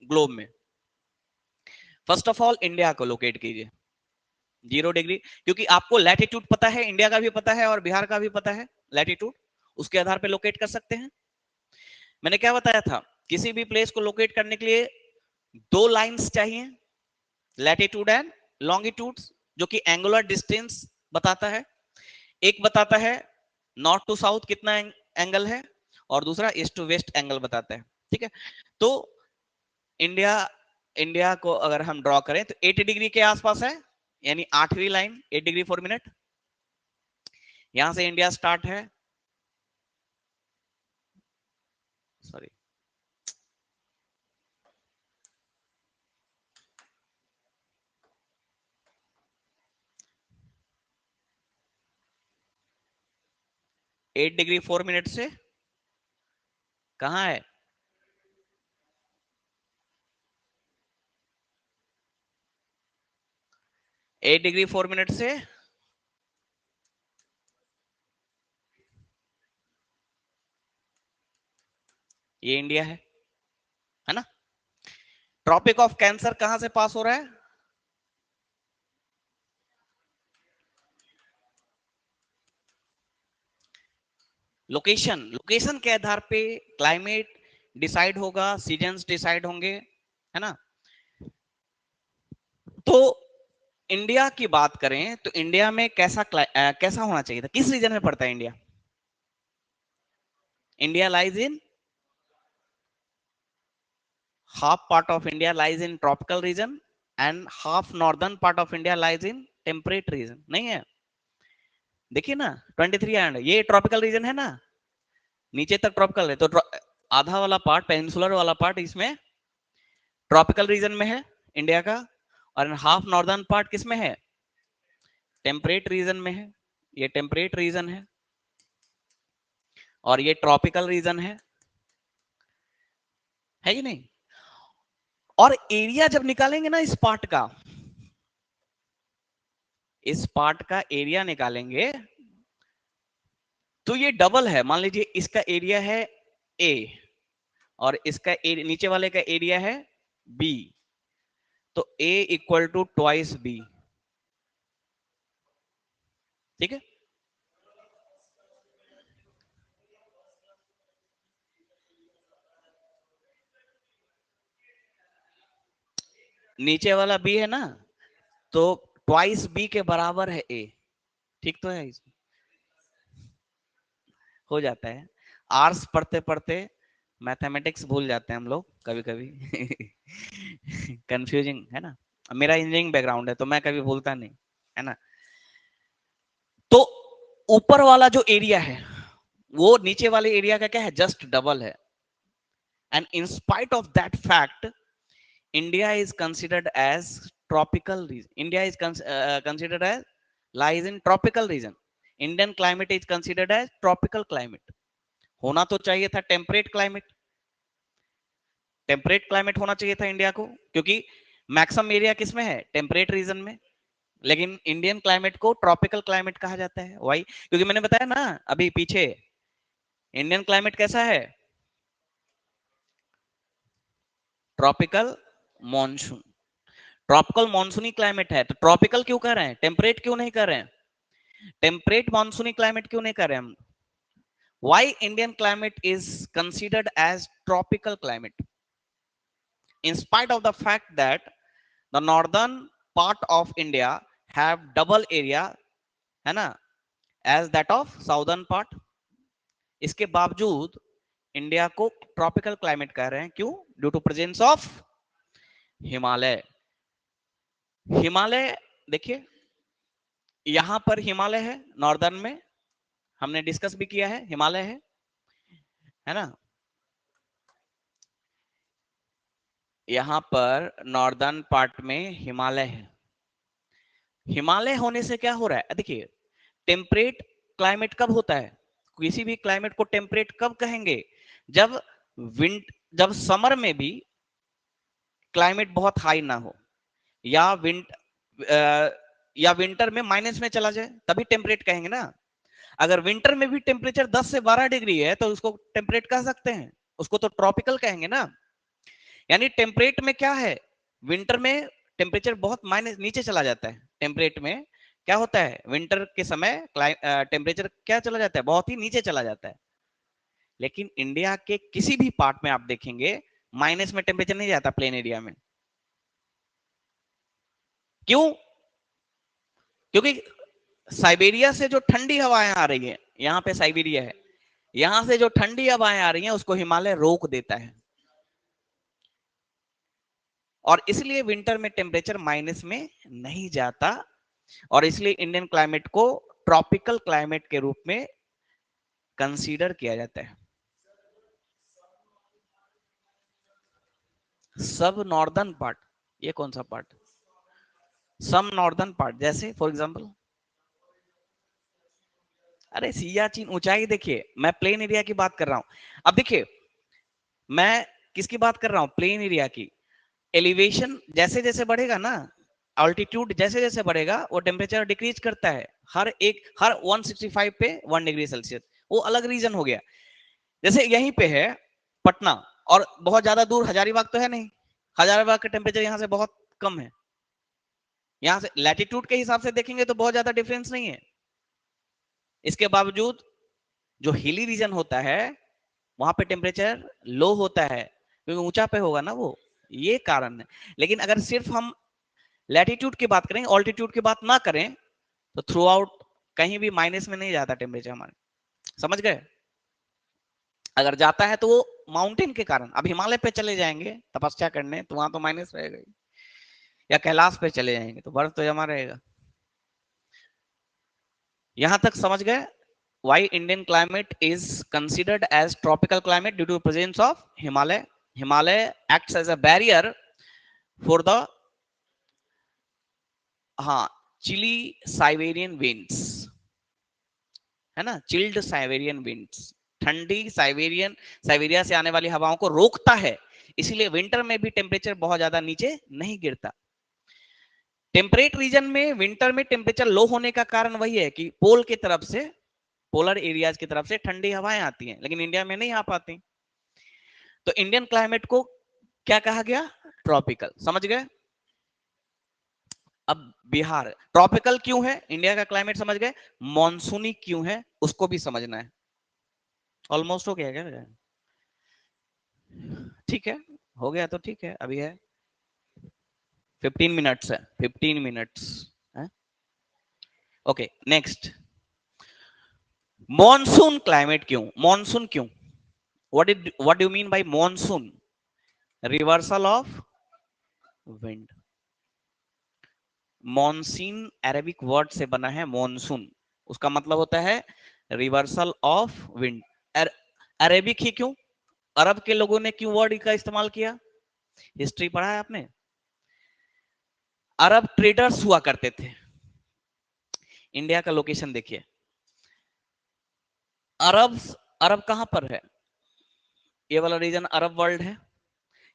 ग्लोब में। फर्स्ट ऑफ ऑल इंडिया को लोकेट कीजिए 0 डिग्री, क्योंकि आपको लैटिट्यूड पता है, इंडिया का भी पता है और बिहार का भी पता है लैटिट्यूड, उसके आधार पर लोकेट कर सकते हैं। मैंने क्या बताया था, किसी भी प्लेस को लोकेट करने के लिए 2 लाइंस चाहिए, लैटिट्यूड एंड लॉन्गिट्यूड, जो कि एंगुलर डिस्टेंस बताता है। एक बताता है नॉर्थ टू साउथ कितना एंगल है, और दूसरा ईस्ट टू वेस्ट एंगल बताता है, ठीक है। तो इंडिया इंडिया को अगर हम ड्रॉ करें तो 80 डिग्री के आसपास है, यानी 8वीं लाइन 8 डिग्री 4 मिनट। यहां से इंडिया स्टार्ट है, सॉरी 8 डिग्री 4 मिनट से कहां है, 8 डिग्री 4 मिनट से ये इंडिया है ना। ट्रॉपिक ऑफ कैंसर कहां से पास हो रहा है, लोकेशन, लोकेशन के आधार पे क्लाइमेट डिसाइड होगा, सीजन्स डिसाइड होंगे, है ना। तो इंडिया की बात करें तो इंडिया में कैसा होना चाहिए था, किस रीजन में पड़ता है India, India lies in half part of India lies in tropical region and half northern part of India lies in temperate region, नहीं है, देखिए ना 23 एंड ये ट्रॉपिकल रीजन है ना, नीचे तक ट्रॉपिकल है, तो आधा वाला पार्ट पेनिनसुलर वाला पार्ट इसमें ट्रॉपिकल रीजन में है इंडिया का, और हाफ नॉर्दर्न पार्ट किस में है, टेम्परेट रीजन में है, ये टेम्परेट रीजन है और ये ट्रॉपिकल रीजन है कि नहीं। और एरिया जब निकालेंगे ना इस पार्ट का एरिया निकालेंगे तो ये डबल है, मान लीजिए इसका एरिया है ए और इसका नीचे वाले का एरिया है बी, तो ए इक्वल टू ट्वाइस बी, ठीक है। नीचे वाला बी है ना, तो ट्वाइस बी के बराबर है ए, ठीक तो है, इसमें हो जाता है। आर्ट्स पढ़ते पढ़ते मैथमेटिक्स भूल जाते हैं हम लोग कभी कभी कंफ्यूजिंग है ना, मेरा इंजीनियरिंग बैकग्राउंड है तो मैं कभी भूलता नहीं, है ना। तो ऊपर वाला जो एरिया है वो नीचे वाले एरिया का क्या है, जस्ट डबल है, and in spite of that fact India is considered as tropical region, India is considered as lies in tropical region, Indian climate is considered as tropical climate, होना तो चाहिए था टेम्परेट क्लाइमेट, टेम्परेट क्लाइमेट होना चाहिए था India को, क्योंकि maximum area किसमें है, टेम्परेट रीजन में, लेकिन इंडियन क्लाइमेट को ट्रॉपिकल क्लाइमेट कहा जाता है, वाई, क्योंकि मैंने बताया ना अभी पीछे इंडियन क्लाइमेट कैसा है, ट्रॉपिकल मॉनसून, ट्रॉपिकल मॉनसूनी क्लाइमेट है, तो ट्रॉपिकल क्यों कर रहे हैं, टेम्परेट क्यों नहीं कर रहे हैं, टेम्परेट मॉनसूनी क्लाइमेट क्यों नहीं कर रहे हैं हम, why Indian climate is considered as tropical climate in spite of the fact that the northern part of India have double area, है ना, as that of southern part, इसके बावजूद इंडिया को ट्रॉपिकल क्लाइमेट कह रहे हैं, क्यों, due to presence of Himalaya, Himalaya देखिए यहां पर हिमालय है नॉर्दर्न में, हमने डिस्कस भी किया है, हिमालय है ना, यहां पर नॉर्दर्न पार्ट में हिमालय है, हिमालय होने से क्या हो रहा है, देखिए टेम्परेट क्लाइमेट कब होता है, किसी भी क्लाइमेट को टेम्परेट कब कहेंगे, जब जब समर में भी क्लाइमेट बहुत हाई ना हो, या या विंटर में माइनस में चला जाए, तभी टेम्परेट कहेंगे ना। अगर विंटर में भी टेम्परेचर 10 से 12 डिग्री है तो उसको टेम्परेट कह सकते हैं, उसको तो ट्रॉपिकल कहेंगे ना। यानी टेम्परेट में क्या है, विंटर में टेम्परेचर बहुत माइनस नीचे चला जाता है, टेम्परेट में क्या होता है, विंटर के समय टेम्परेचर क्या चला जाता है, बहुत ही नीचे चला जाता है, लेकिन इंडिया के किसी भी पार्ट में आप देखेंगे माइनस में टेम्परेचर नहीं जाता, प्लेन एरिया में, क्यों, क्योंकि साइबेरिया से जो ठंडी हवाएं आ रही है, यहाँ पे साइबेरिया है, यहां से जो ठंडी हवाएं आ रही हैं उसको हिमालय रोक देता है, और इसलिए विंटर में टेम्परेचर माइनस में नहीं जाता, और इसलिए इंडियन क्लाइमेट को ट्रॉपिकल क्लाइमेट के रूप में कंसीडर किया जाता है। सब नॉर्दर्न पार्ट, ये कौन सा पार्ट? सम नॉर्दर्न पार्ट, जैसे फॉर एग्जांपल, अरे सियाचिन ऊंचाई देखिए, मैं प्लेन एरिया की बात कर रहा हूं। अब देखिए मैं किसकी बात कर रहा हूं? प्लेन एरिया की। एलिवेशन जैसे जैसे बढ़ेगा ना, ऑल्टीट्यूड जैसे जैसे बढ़ेगा, वो टेम्परेचर डिक्रीज करता है। हर 165 पे 1 डिग्री सेल्सियस, वो अलग रीजन हो गया। जैसे यहीं पे है पटना, और बहुत ज्यादा दूर हजारीबाग तो है नहीं, हजारीबाग का टेम्परेचर यहाँ से बहुत कम है। यहाँ से लैटिट्यूड के हिसाब से देखेंगे तो बहुत ज्यादा डिफरेंस नहीं है। इसके बावजूद जो हिली रीजन होता है वहां पे टेम्परेचर लो होता है, क्योंकि ऊंचा पे होगा ना वो, ये कारण है। लेकिन अगर सिर्फ हम लैटिट्यूड की बात करें, ऑल्टीट्यूड की बात ना करें, तो थ्रू आउट कहीं भी माइनस में नहीं जाता टेम्परेचर हमारे, समझ गए? अगर जाता है तो वो माउंटेन के कारण। अब हिमालय पे चले जाएंगे तपस्या करने तो वहां तो माइनस रहेगा, या कैलाश पे चले जाएंगे तो बर्फ तो जमा रहेगा। यहां तक समझ गए? why Indian climate is considered as tropical climate? Due to presence of Himalaya. Himalaya acts as a barrier for the chilly Siberian winds, है ना, चिल्ड साइबेरियन विंड्स, ठंडी साइबेरिया से आने वाली हवाओं को रोकता है। इसीलिए विंटर में भी टेम्परेचर बहुत ज्यादा नीचे नहीं गिरता। टेम्परेट रीजन में विंटर में टेम्परेचर लो होने का कारण वही है कि पोल की तरफ से, पोलर एरियाज की तरफ से ठंडी हवाएं आती हैं, लेकिन इंडिया में नहीं आ पाती। तो इंडियन क्लाइमेट को क्या कहा गया? ट्रॉपिकल, समझ गए? अब बिहार ट्रॉपिकल क्यों है? इंडिया का क्लाइमेट समझ गए, मॉनसूनी क्यों है उसको भी समझना है। ऑलमोस्ट हो गया क्या? ठीक है, हो गया तो ठीक है, अभी है 15 मिनट्स है, 15 मिनट्स है। ओके नेक्स्ट, मॉनसून क्लाइमेट क्यों? मॉनसून क्यों? What do mean by monsoon? Reversal of wind. Monsoon Arabic word से बना है मॉनसून, उसका मतलब होता है रिवर्सल ऑफ विंड। अरेबिक ही क्यों? अरब के लोगों ने क्यों वर्ड का इस्तेमाल किया? हिस्ट्री पढ़ा है आपने? अरब ट्रेडर्स हुआ करते थे। इंडिया का लोकेशन देखिए, अरब अरब कहां पर है? ये वाला रीजन अरब वर्ल्ड है।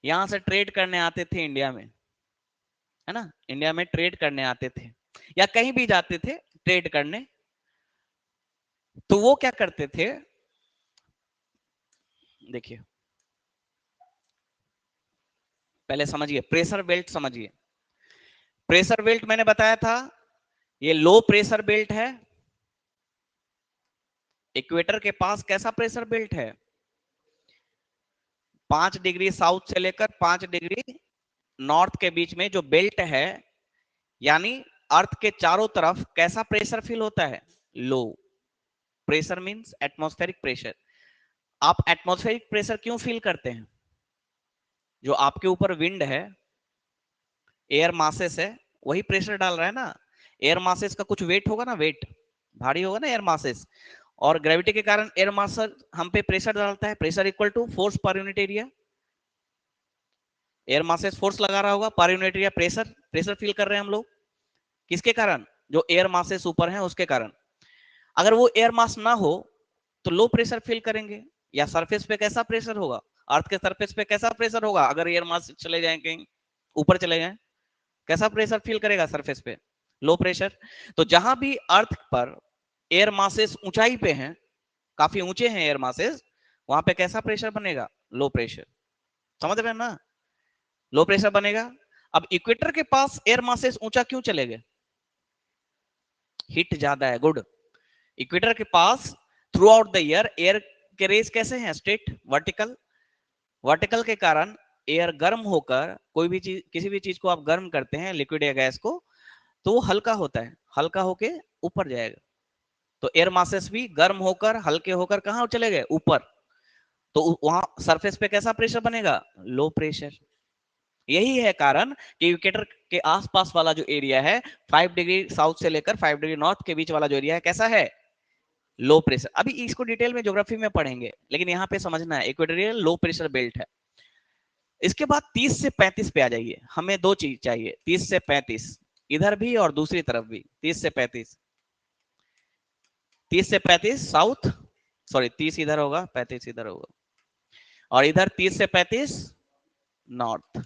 यहां से ट्रेड करने आते थे इंडिया में, है ना, इंडिया में ट्रेड करने आते थे, या कहीं भी जाते थे ट्रेड करने। तो वो क्या करते थे, देखिए पहले समझिए, प्रेशर बेल्ट समझिए। प्रेशर बेल्ट मैंने बताया था, ये लो प्रेशर बेल्ट है। इक्वेटर के पास कैसा प्रेशर बेल्ट है? 5 डिग्री साउथ से लेकर 5 डिग्री नॉर्थ के बीच में जो बेल्ट है, यानी अर्थ के चारों तरफ कैसा प्रेशर फील होता है? Low pressure means atmospheric pressure. आप एटमॉस्फेरिक प्रेशर क्यों फील करते हैं? जो आपके ऊपर विंड है, एयर मासेस है, वही प्रेशर डाल रहा है ना। एयर मासेस का कुछ वेट होगा ना, वेट भारी होगा ना एयर मासेस, और ग्रेविटी के कारण एयर मासेस हम पे प्रेशर डालता है। Pressure equal to force per unit area. Air masses force लगा रहा होगा, per unit area pressure, pressure feel कर रहे हैं हम लोग। किसके कारण? जो एयर मासेस ऊपर हैं उसके कारण। अगर वो एयर मास ना हो तो लो प्रेशर फील करेंगे। या सरफेस पे कैसा प्रेशर होगा? अर्थ के सरफेस पे कैसा प्रेशर होगा? अगर एयर मास चले जाए कहीं ऊपर चले जाए, कैसा प्रेशर फील करेगा सरफेस पे? Low pressure. तो जहां भी अर्थ पर एयर मासेस ऊंचाई पे हैं, काफी ऊंचे हैं एयर मासेस, वहां पे कैसा प्रेशर बनेगा? Low pressure. समझ रहे हैं ना? लो प्रेशर बनेगा। अब इक्वेटर के पास एयर मासेस ऊंचा क्यों चले गए? हीट ज्यादा है, गुड। इक्वेटर के pass through out the year air के रेस कैसे हैं? Straight vertical. वर्टिकल के कारण एयर गर्म होकर, कोई भी चीज, किसी भी चीज को आप गर्म करते हैं, लिक्विड या गैस को, तो वो हल्का होता है, हल्का होके ऊपर जाएगा। तो एयर मासेस भी गर्म होकर हल्के होकर कहां चले गए? ऊपर। तो वहां सरफेस पे कैसा प्रेशर बनेगा? Low pressure. यही है कारण कि इक्वेटर के आसपास वाला जो एरिया है 5 डिग्री साउथ से लेकर 5 डिग्री नॉर्थ के बीच वाला जो एरिया है कैसा है, लो प्रेशर। अभी इसको डिटेल में ज्योग्राफी में पढ़ेंगे, लेकिन यहाँ पे समझना है इक्वेटोरियल लो प्रेशर बेल्ट है। इसके बाद 30 से 35 पे आ जाइए, हमें दो चीज चाहिए, 30 से 35 इधर भी और दूसरी तरफ भी। 30 से 35, 30 से 35 साउथ, सॉरी 30 इधर होगा 35 इधर होगा, और इधर 30 से 35 नॉर्थ।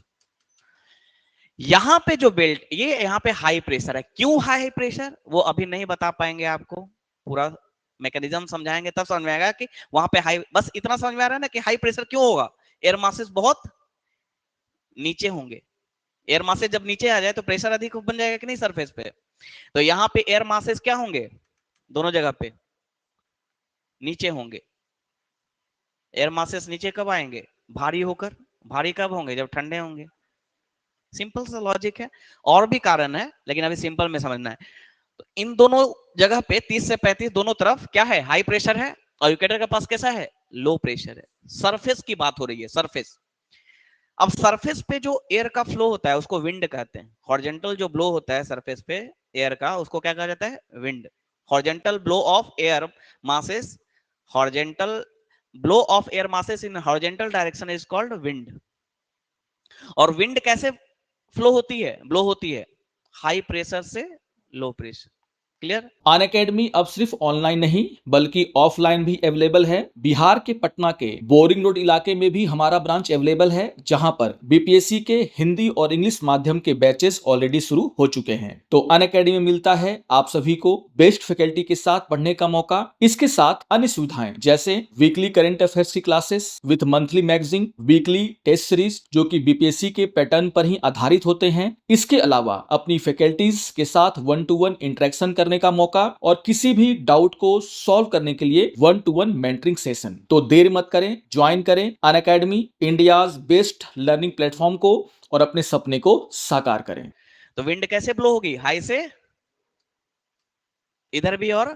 यहां पे जो बेल्ट, ये यहाँ पे हाई प्रेशर है। क्यों हाई प्रेशर वो अभी नहीं बता पाएंगे, आपको पूरा मैकेनिज्म समझाएंगे तब समझ में आएगा कि वहां पे हाई, बस इतना समझ में आ रहा है ना कि हाई प्रेशर क्यों होगा, एयर मासेस बहुत नीचे होंगे। एयर मासेस जब नीचे आ जाए तो प्रेशर अधिक बन जाएगा कि नहीं सरफेस पे। तो यहाँ पे एयर मासेस क्या होंगे, दोनों जगह पे नीचे होंगे। एयर मासेस नीचे कब आएंगे, भारी होकर। भारी कब होंगे, जब ठंडे होंगे। सिंपल सा लॉजिक है, और भी कारण है लेकिन अभी सिंपल में समझना है। तो इन दोनों जगह पे 30 से 35 दोनों तरफ क्या है, हाई प्रेशर है, और इक्वेटर के पास कैसा है, लो प्रेशर है। सरफेस की बात हो रही है, सरफेस। अब सरफेस पे जो एयर का फ्लो होता है उसको विंड कहते हैं। हॉरिजॉन्टल जो ब्लो होता है सरफेस पे एयर का, उसको क्या कहा जाता है, wind. Horizontal blow of air masses, horizontal blow of air masses in horizontal direction is called wind. और विंड कैसे फ्लो होती है, ब्लो होती है, हाई प्रेशर से लो प्रेशर। क्लियर। अनअकैडमी अब सिर्फ ऑनलाइन नहीं बल्कि ऑफलाइन भी अवेलेबल है। बिहार के पटना के बोरिंग रोड इलाके में भी हमारा ब्रांच अवेलेबल है, जहां पर बीपीएससी के हिंदी और इंग्लिश माध्यम के बैचेस ऑलरेडी शुरू हो चुके हैं। तो अनअकैडमी में मिलता है आप सभी को बेस्ट फैकल्टी के साथ पढ़ने का मौका। इसके साथ अन्य सुविधाएं जैसे वीकली करंट अफेयर्स की classes with monthly magazine, weekly test series जो कि बीपीएससी के पैटर्न पर ही आधारित होते हैं। इसके अलावा अपनी फैकल्टीज के साथ 1-to-1 इंटरेक्शन करने का मौका और किसी भी डाउट को सॉल्व करने के लिए 1-to-1 मेंटरिंग सेशन। तो देर मत करें, ज्वाइन करें Unacademy, India's best learning platform को, और अपने सपने को साकार करें। तो विंड कैसे ब्लो होगी, हाई से इधर भी और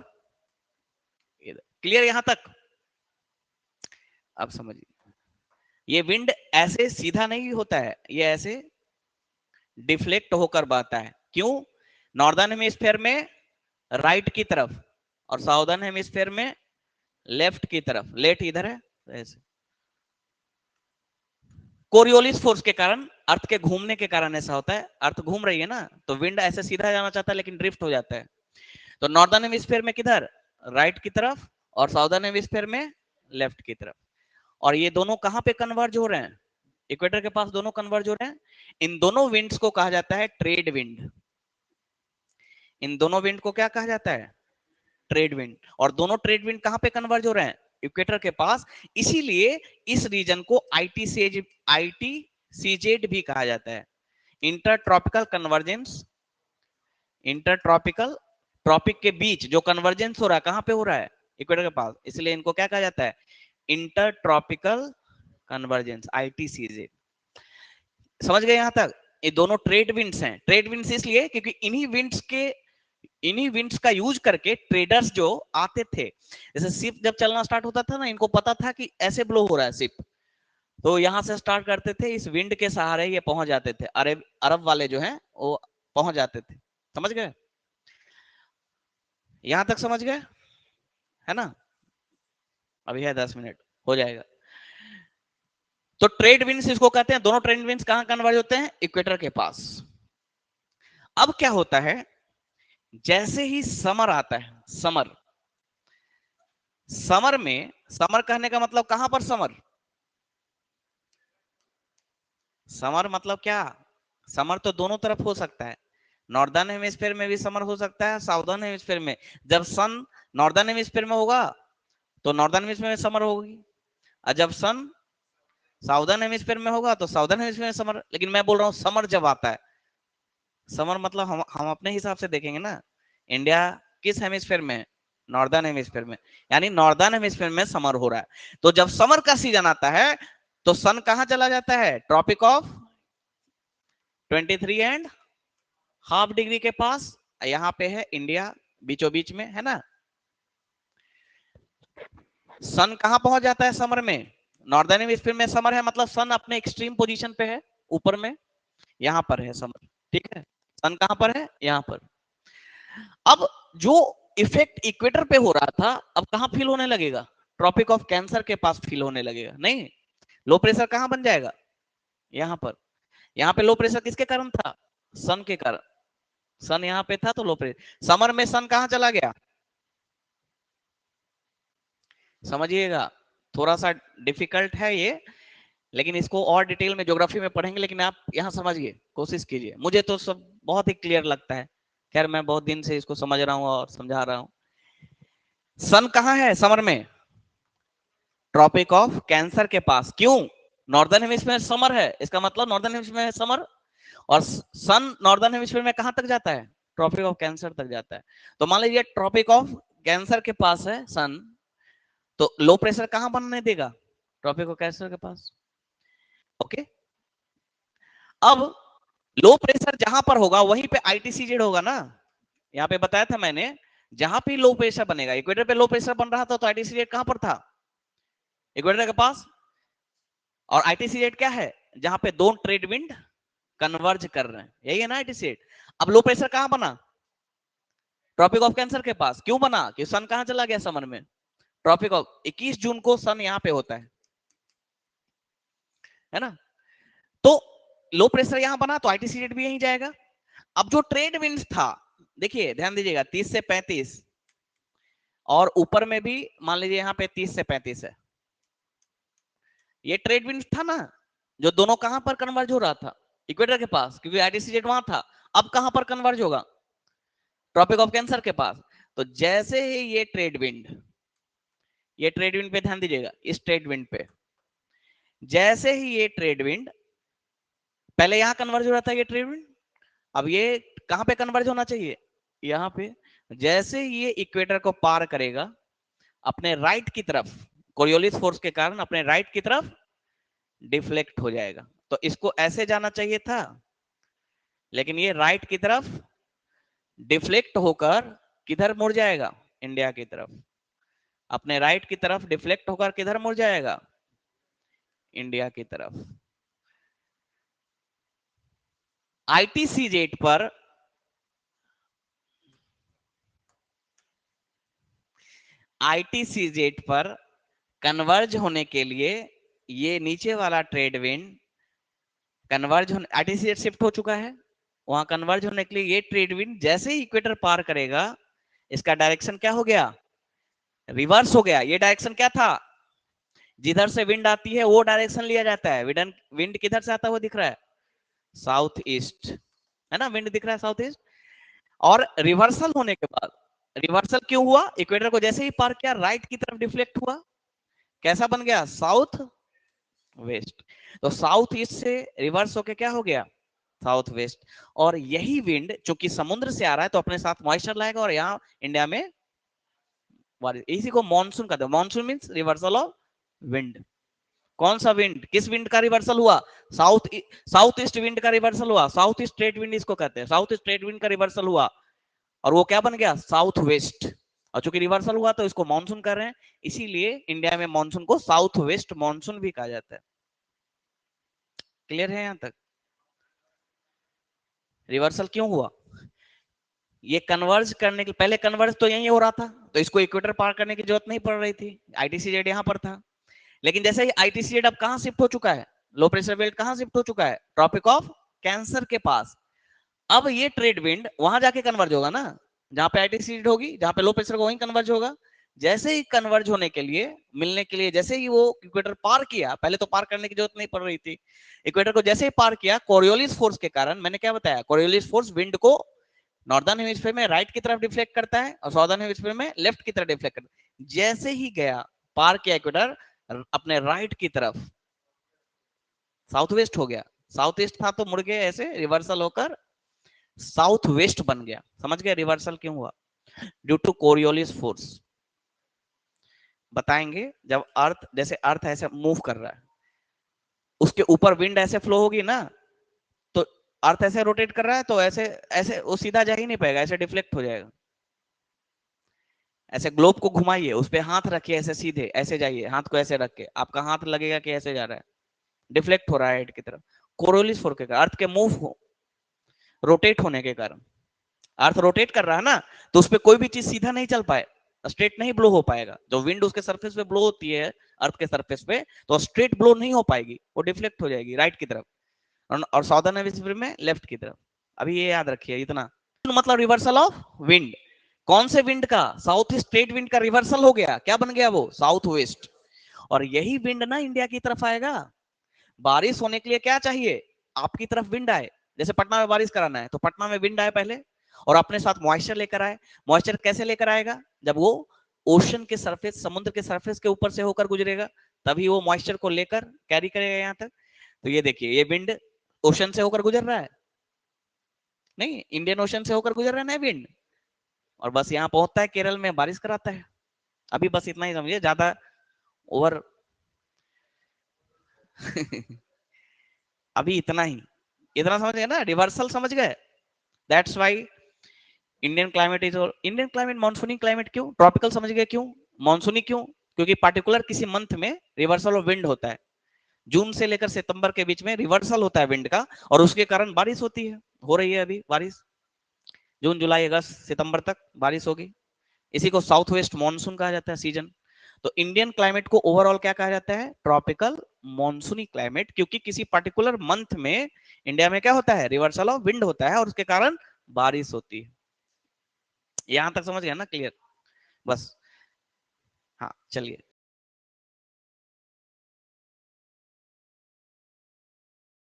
इधर। क्लियर यहां तक। अब समझिए, ये विंड ऐसे सीधा नहीं होता है, ये ऐसे डिफ्लेक्ट होकर बहता है। क्यों, नॉर्दर्न हेमिस्फीयर में राइट की तरफ और साउदर्न हेमिस्फीयर में लेफ्ट की तरफ। लेट इधर है, ऐसे कोरियोलिस फोर्स के कारण, अर्थ के घूमने के कारण ऐसा होता है। अर्थ घूम रही है ना, तो विंड ऐसे सीधा जाना चाहता है लेकिन ड्रिफ्ट हो जाता है। तो नॉर्दर्न हेमिस्फीयर में किधर, राइट की तरफ, और साउदर्न हेमिस्फीयर में लेफ्ट की तरफ। और ये दोनों कहां पे कन्वर्ज हो रहे हैं, इक्वेटर के पास दोनों कन्वर्ज हो रहे हैं। इन दोनों विंड्स को कहा जाता है ट्रेड विंड। इन दोनों विंड को क्या कहा जाता है, ट्रेड विंड। और दोनों ट्रेड विंड कहां पे कन्वर्ज हो रहे हैं, इक्वेटर के पास। इसीलिए इस रीजन को आईटीसीजेड भी कहा जाता है, inter tropical convergence. Inter tropical, tropic के बीच जो कन्वर्जेंस हो रहा है कहां पे हो रहा है, इक्वेटर के पास, इसलिए इनको क्या कहा जाता है, इंटर ट्रॉपिकल कन्वर्जेंस, आईटीसीजेड। समझ गए यहां तक। ये दोनों ट्रेड विंड्स हैं। ट्रेड विंड्स इसलिए क्योंकि इन्हीं विंड्स का यूज करके ट्रेडर्स जो आते थे, जैसे शिप जब चलना स्टार्ट होता था ना, इनको पता था कि ऐसे ब्लो हो रहा है शिप, तो यहां से स्टार्ट करते थे, इस विंड के सहारे ये पहुंच जाते थे। अरब अरब वाले जो हैं वो पहुंच जाते थे। समझ गए, यहां तक समझ गए, है ना। अभी है 10 मिनट, हो जाएगा। तो ट्रेड विंड्स इसको कहते हैं। दोनों ट्रेड विंड्स कहां कन्वर्ज होते हैं, इक्वेटर के पास। अब क्या होता है, जैसे ही समर आता है, समर, समर में, समर कहने का मतलब कहां पर समर, समर मतलब क्या, समर तो दोनों तरफ हो सकता है। नॉर्दर्न हेमिस्फीयर में भी समर हो सकता है, साउदर्न हेमिस्फीयर में। जब सन नॉर्दर्न हेमिस्फीयर में होगा तो नॉर्दर्न हेमिस्फीयर में समर होगी, और जब सन साउदर्न हेमिस्फीयर में होगा तो साउदर्न हेमिस्फीयर में समर। लेकिन मैं बोल रहा हूं समर जब आता है, समर मतलब हम अपने हिसाब से देखेंगे ना, इंडिया किस हेमिस्फीयर में है, नॉर्दर्न हेमिस्फीयर में, यानी नॉर्दर्न हेमिस्फीयर में समर हो रहा है। तो जब समर का सीजन आता है तो सन कहां चला जाता है, tropic of 23 and half degree के पास। यहां पे है इंडिया बीचों बीच में, है ना। सन कहां पहुंच जाता है समर में, नॉर्दर्न हेमिस्फीयर में समर है, मतलब सन अपने एक्सट्रीम पोजीशन पे है, ऊपर में। यहाँ पर है समर, ठीक है, सन कहाँ पर है, यहाँ पर। अब जो इफेक्ट इक्वेटर पे हो रहा था अब कहाँ फील होने लगेगा, ट्रॉपिक ऑफ कैंसर के पास फील होने लगेगा। नहीं, लो प्रेशर कहाँ बन जाएगा, यहाँ पर। यहाँ पे लो प्रेशर किसके कारण था, सन के कारण। सन यहाँ पे था तो लो प्रेशर, समर में सन कहाँ चला गया, समझिएगा, थोड़ा सा डिफिकल्ट है ये, लेकिन इसको और डिटेल में ज्योग्राफी में पढ़ेंगे, लेकिन आप यहाँ समझिए, कोशिश कीजिए। मुझे तो सब बहुत ही क्लियर लगता है, खैर मैं बहुत दिन से इसको समझ रहा हूँ और समझा रहा हूँ। सन कहाँ है समर में, ट्रॉपिक ऑफ कैंसर के पास। क्यों, नॉर्दर्न हेमिस्फीयर में समर है, इसका मतलब नॉर्दर्न हेमिस्फीयर में समर, और सन नॉर्दर्न हेमिस्फीयर में कहां तक जाता है, ट्रॉपिक ऑफ कैंसर तक जाता है। तो मान लीजिए ट्रॉपिक ऑफ कैंसर के पास है सन, तो लो प्रेशर कहां बनने देगा, ट्रॉपिक ऑफ कैंसर के पास। ओके, अब लो प्रेशर जहां पर होगा वहीं पे आईटीसीजेड होगा ना, यहाँ पे बताया था मैंने, जहां पे लो प्रेशर बनेगा, इक्वेटर पे लो प्रेशर बन रहा था तो आईटीसीजेड कहां पर था, इक्वेटर के पास। और आईटीसीजेड क्या है, जहां पे दो ट्रेड विंड कन्वर्ज कर रहे हैं, यही है ना आईटीसीजेड। अब लो प्रेशर कहां बना, ट्रॉपिक ऑफ कैंसर के पास। क्यों बना, कि सन कहां चला गया समर में, ट्रॉपिक ऑफ 21 जून को सन यहां पे होता है ना। तो लो प्रेशर यहां बना तो आईटीसीजेड भी यहीं जाएगा। अब जो ट्रेड विंड था, देखिए ध्यान दीजिएगा, 30 से 35, और ऊपर में भी मान लीजिए यहाँ पे 30 से 35 है, ये ट्रेड विंड था ना, जो दोनों कहां पर कन्वर्ज हो रहा था, इक्वेटर के पास, क्योंकि आईटीसीजेड वहां था। अब कहां पर कन्वर्ज होगा, ट्रॉपिक ऑफ कैंसर के पास। तो जैसे ही ये ट्रेड विंड, ये ट्रेड विंड पे ध्यान दीजिएगा, इस ट्रेड विंड पे, जैसे ही ये ट्रेड विंड, पहले यहां कन्वर्ज हो रहा था ये ट्रेड विंड, अब ये कहां पे कन्वर्ज होना चाहिए, यहां पे। जैसे ही ये इक्वेटर को पार करेगा अपने राइट की तरफ, कोरियोलिस फोर्स के कारण अपने राइट की तरफ डिफ्लेक्ट हो जाएगा। तो इसको ऐसे जाना चाहिए था, लेकिन ये राइट की तरफ डिफ्लेक्ट होकर किधर मुड़ जाएगा, इंडिया की तरफ। अपने राइट की तरफ डिफ्लेक्ट होकर किधर मुड़ जाएगा, इंडिया की तरफ। आईटीसीजेड पर, आईटीसीजेड पर कन्वर्ज होने के लिए ये नीचे वाला ट्रेड विंड कन्वर्ज होने, आईटीसीजेड शिफ्ट हो चुका है, वहां कन्वर्ज होने के लिए ये ट्रेड विंड जैसे ही इक्वेटर पार करेगा, इसका डायरेक्शन क्या हो गया, रिवर्स हो गया। ये डायरेक्शन क्या था, जिधर से विंड आती है वो डायरेक्शन लिया जाता है। विंड किधर से आता हुआ दिख रहा है, साउथ ईस्ट, है ना, विंड दिख रहा है साउथ ईस्ट। और रिवर्सल होने के बाद, रिवर्सल क्यों हुआ, इक्वेटर को जैसे ही पार किया राइट की तरफ डिफ्लेक्ट हुआ, कैसा बन गया, साउथ वेस्ट। तो साउथ ईस्ट से रिवर्स होके क्या हो गया, साउथ वेस्ट। और यही विंड चूंकि समुद्र से आ रहा है तो अपने साथ मॉइस्चर लाएगा और यहाँ इंडिया में बारिश, इसी को मानसून कहते हैं। Monsoon means reversal of wind. कौन सा विंड, किस विंड का रिवर्सल हुआ, साउथ ईस्ट विंड का रिवर्सल हुआ, साउथ ईस्ट ट्रेड विंड इसको कहते हैं, साउथ ईस्ट ट्रेड विंड का रिवर्सल हुआ और वो क्या बन गया, साउथ वेस्ट। और चूंकि रिवर्सल हुआ तो इसको मानसून कर रहे हैं, इसीलिए इंडिया में मानसून को साउथ वेस्ट मानसून भी कहा जाता है। क्लियर है यहां तक, रिवर्सल क्यों हुआ, ये कन्वर्ज करने के पहले कन्वर्ज तो यही हो रहा था, तो इसको इक्वेटर पार करने की जरूरत नहीं पड़ रही थी, आईटीसीजेड यहां पर था। लेकिन जैसे ही आईटीसीजेड अब कहां शिफ्ट हो चुका है, लो प्रेशर बेल्ट कहां शिफ्ट हो चुका है, ट्रॉपिक ऑफ कैंसर के पास। अब ये ट्रेड विंड वहां जाके कन्वर्ज होगा ना, जहां पे आईटीसीजेड होगी, जहां पे लो प्रेशर को वहीं कन्वर्ज होगा। जैसे ही कन्वर्ज होने के लिए, मिलने के लिए, जैसे ही वो इक्वेटर पार किया, पहले तो पार करने की जरूरत नहीं पड़ रही थी, इक्वेटर को जैसे ही पार किया, कोरियोलिस फोर्स के कारण, मैंने क्या बताया, कोरियोलिस फोर्स विंड को नॉर्दर्न हेमिस्फीयर में राइट की तरफ डिफ्लेक्ट करता है और साउदर्न हेमिस्फीयर में लेफ्ट की तरफ डिफ्लेक्ट करता है। जैसे ही गया, पार किया इक्वेटर, अपने राइट की तरफ साउथ वेस्ट हो गया, साउथ ईस्ट था तो मुड़ गया, ऐसे रिवर्सल होकर साउथ वेस्ट बन गया। समझ गया रिवर्सल क्यों हुआ, ड्यू टू कोरियोलिस फोर्स। बताएंगे जब अर्थ, जैसे अर्थ ऐसे मूव कर रहा है, उसके ऊपर विंड ऐसे फ्लो होगी ना, तो अर्थ ऐसे रोटेट कर रहा है तो ऐसे ऐसे वो सीधा जा ही नहीं पाएगा, ऐसे डिफ्लेक्ट हो जाएगा। ऐसे ग्लोब को घुमाइए, उस पर हाथ रखिए, ऐसे सीधे ऐसे जाइए, हाथ को ऐसे रख के, आपका हाथ लगेगा कि ऐसे जा रहा है, डिफ्लेक्ट हो रहा है हेड की तरफ। कोरोलिस फोर्स के कारण, अर्थ के मूव हो, रोटेट होने के कारण। अर्थ रोटेट कर रहा है ना, तो उस पर कोई भी चीज सीधा नहीं चल पाए, स्ट्रेट नहीं ब्लो हो पाएगा। जो विंड उसके सरफेस पे ब्लो होती है अर्थ के सरफेस पे, तो स्ट्रेट ब्लो नहीं हो पाएगी, वो डिफ्लेक्ट हो जाएगी राइट की तरफ, और साउदर्न हेमिस्फीयर में लेफ्ट की तरफ। अभी ये याद रखिए इतना, मतलब रिवर्सल ऑफ विंड। कौन से विंड का? साउथ ईस्ट ट्रेड विंड का रिवर्सल हो गया, क्या बन गया वो? South west. और यही विंड ना इंडिया की तरफ आएगा। बारिश होने के लिए क्या चाहिए? आपकी तरफ विंड आए। जैसे पटना में बारिश कराना है तो पटना में विंड आए पहले, और अपने साथ मॉइस्चर लेकर आए। मॉइस्चर कैसे लेकर आएगा? जब वो ओशन के सरफेस, समुद्र के सरफेस के ऊपर से होकर गुजरेगा, तभी वो मॉइस्चर को लेकर कैरी करेगा यहाँ तक। तो ये देखिए, ये विंड ओशन से होकर गुजर रहा है, नहीं, इंडियन ओशन से होकर गुजर रहा है ना विंड, और बस यहाँ पहुंचता है, केरल में बारिश कराता है। अभी बस इतना ही समझिए, ज्यादा ओवर अभी इतना ही, इतना समझ गए ना, रिवर्सल समझ गए। That's why Indian climate is, Indian climate मानसूनी क्लाइमेट क्यों, ट्रॉपिकल समझ गए क्यों, मानसूनी क्यों? क्योंकि पार्टिकुलर किसी मंथ में रिवर्सल ऑफ विंड होता है। जून से लेकर सितंबर के बीच में रिवर्सल होता है विंड का, और उसके कारण बारिश होती है, हो रही है अभी बारिश, जून जुलाई अगस्त सितंबर तक बारिश होगी। इसी को साउथ वेस्ट मानसून कहा जाता है, सीजन। तो इंडियन क्लाइमेट को ओवरऑल क्या कहा जाता है? ट्रॉपिकल मानसूनी क्लाइमेट, क्योंकि किसी पर्टिकुलर मंथ में इंडिया में क्या होता है? रिवर्सल ऑफ विंड होता है, और उसके कारण बारिश होती है। यहां तक समझ गया ना? क्लियर? बस, हाँ चलिए।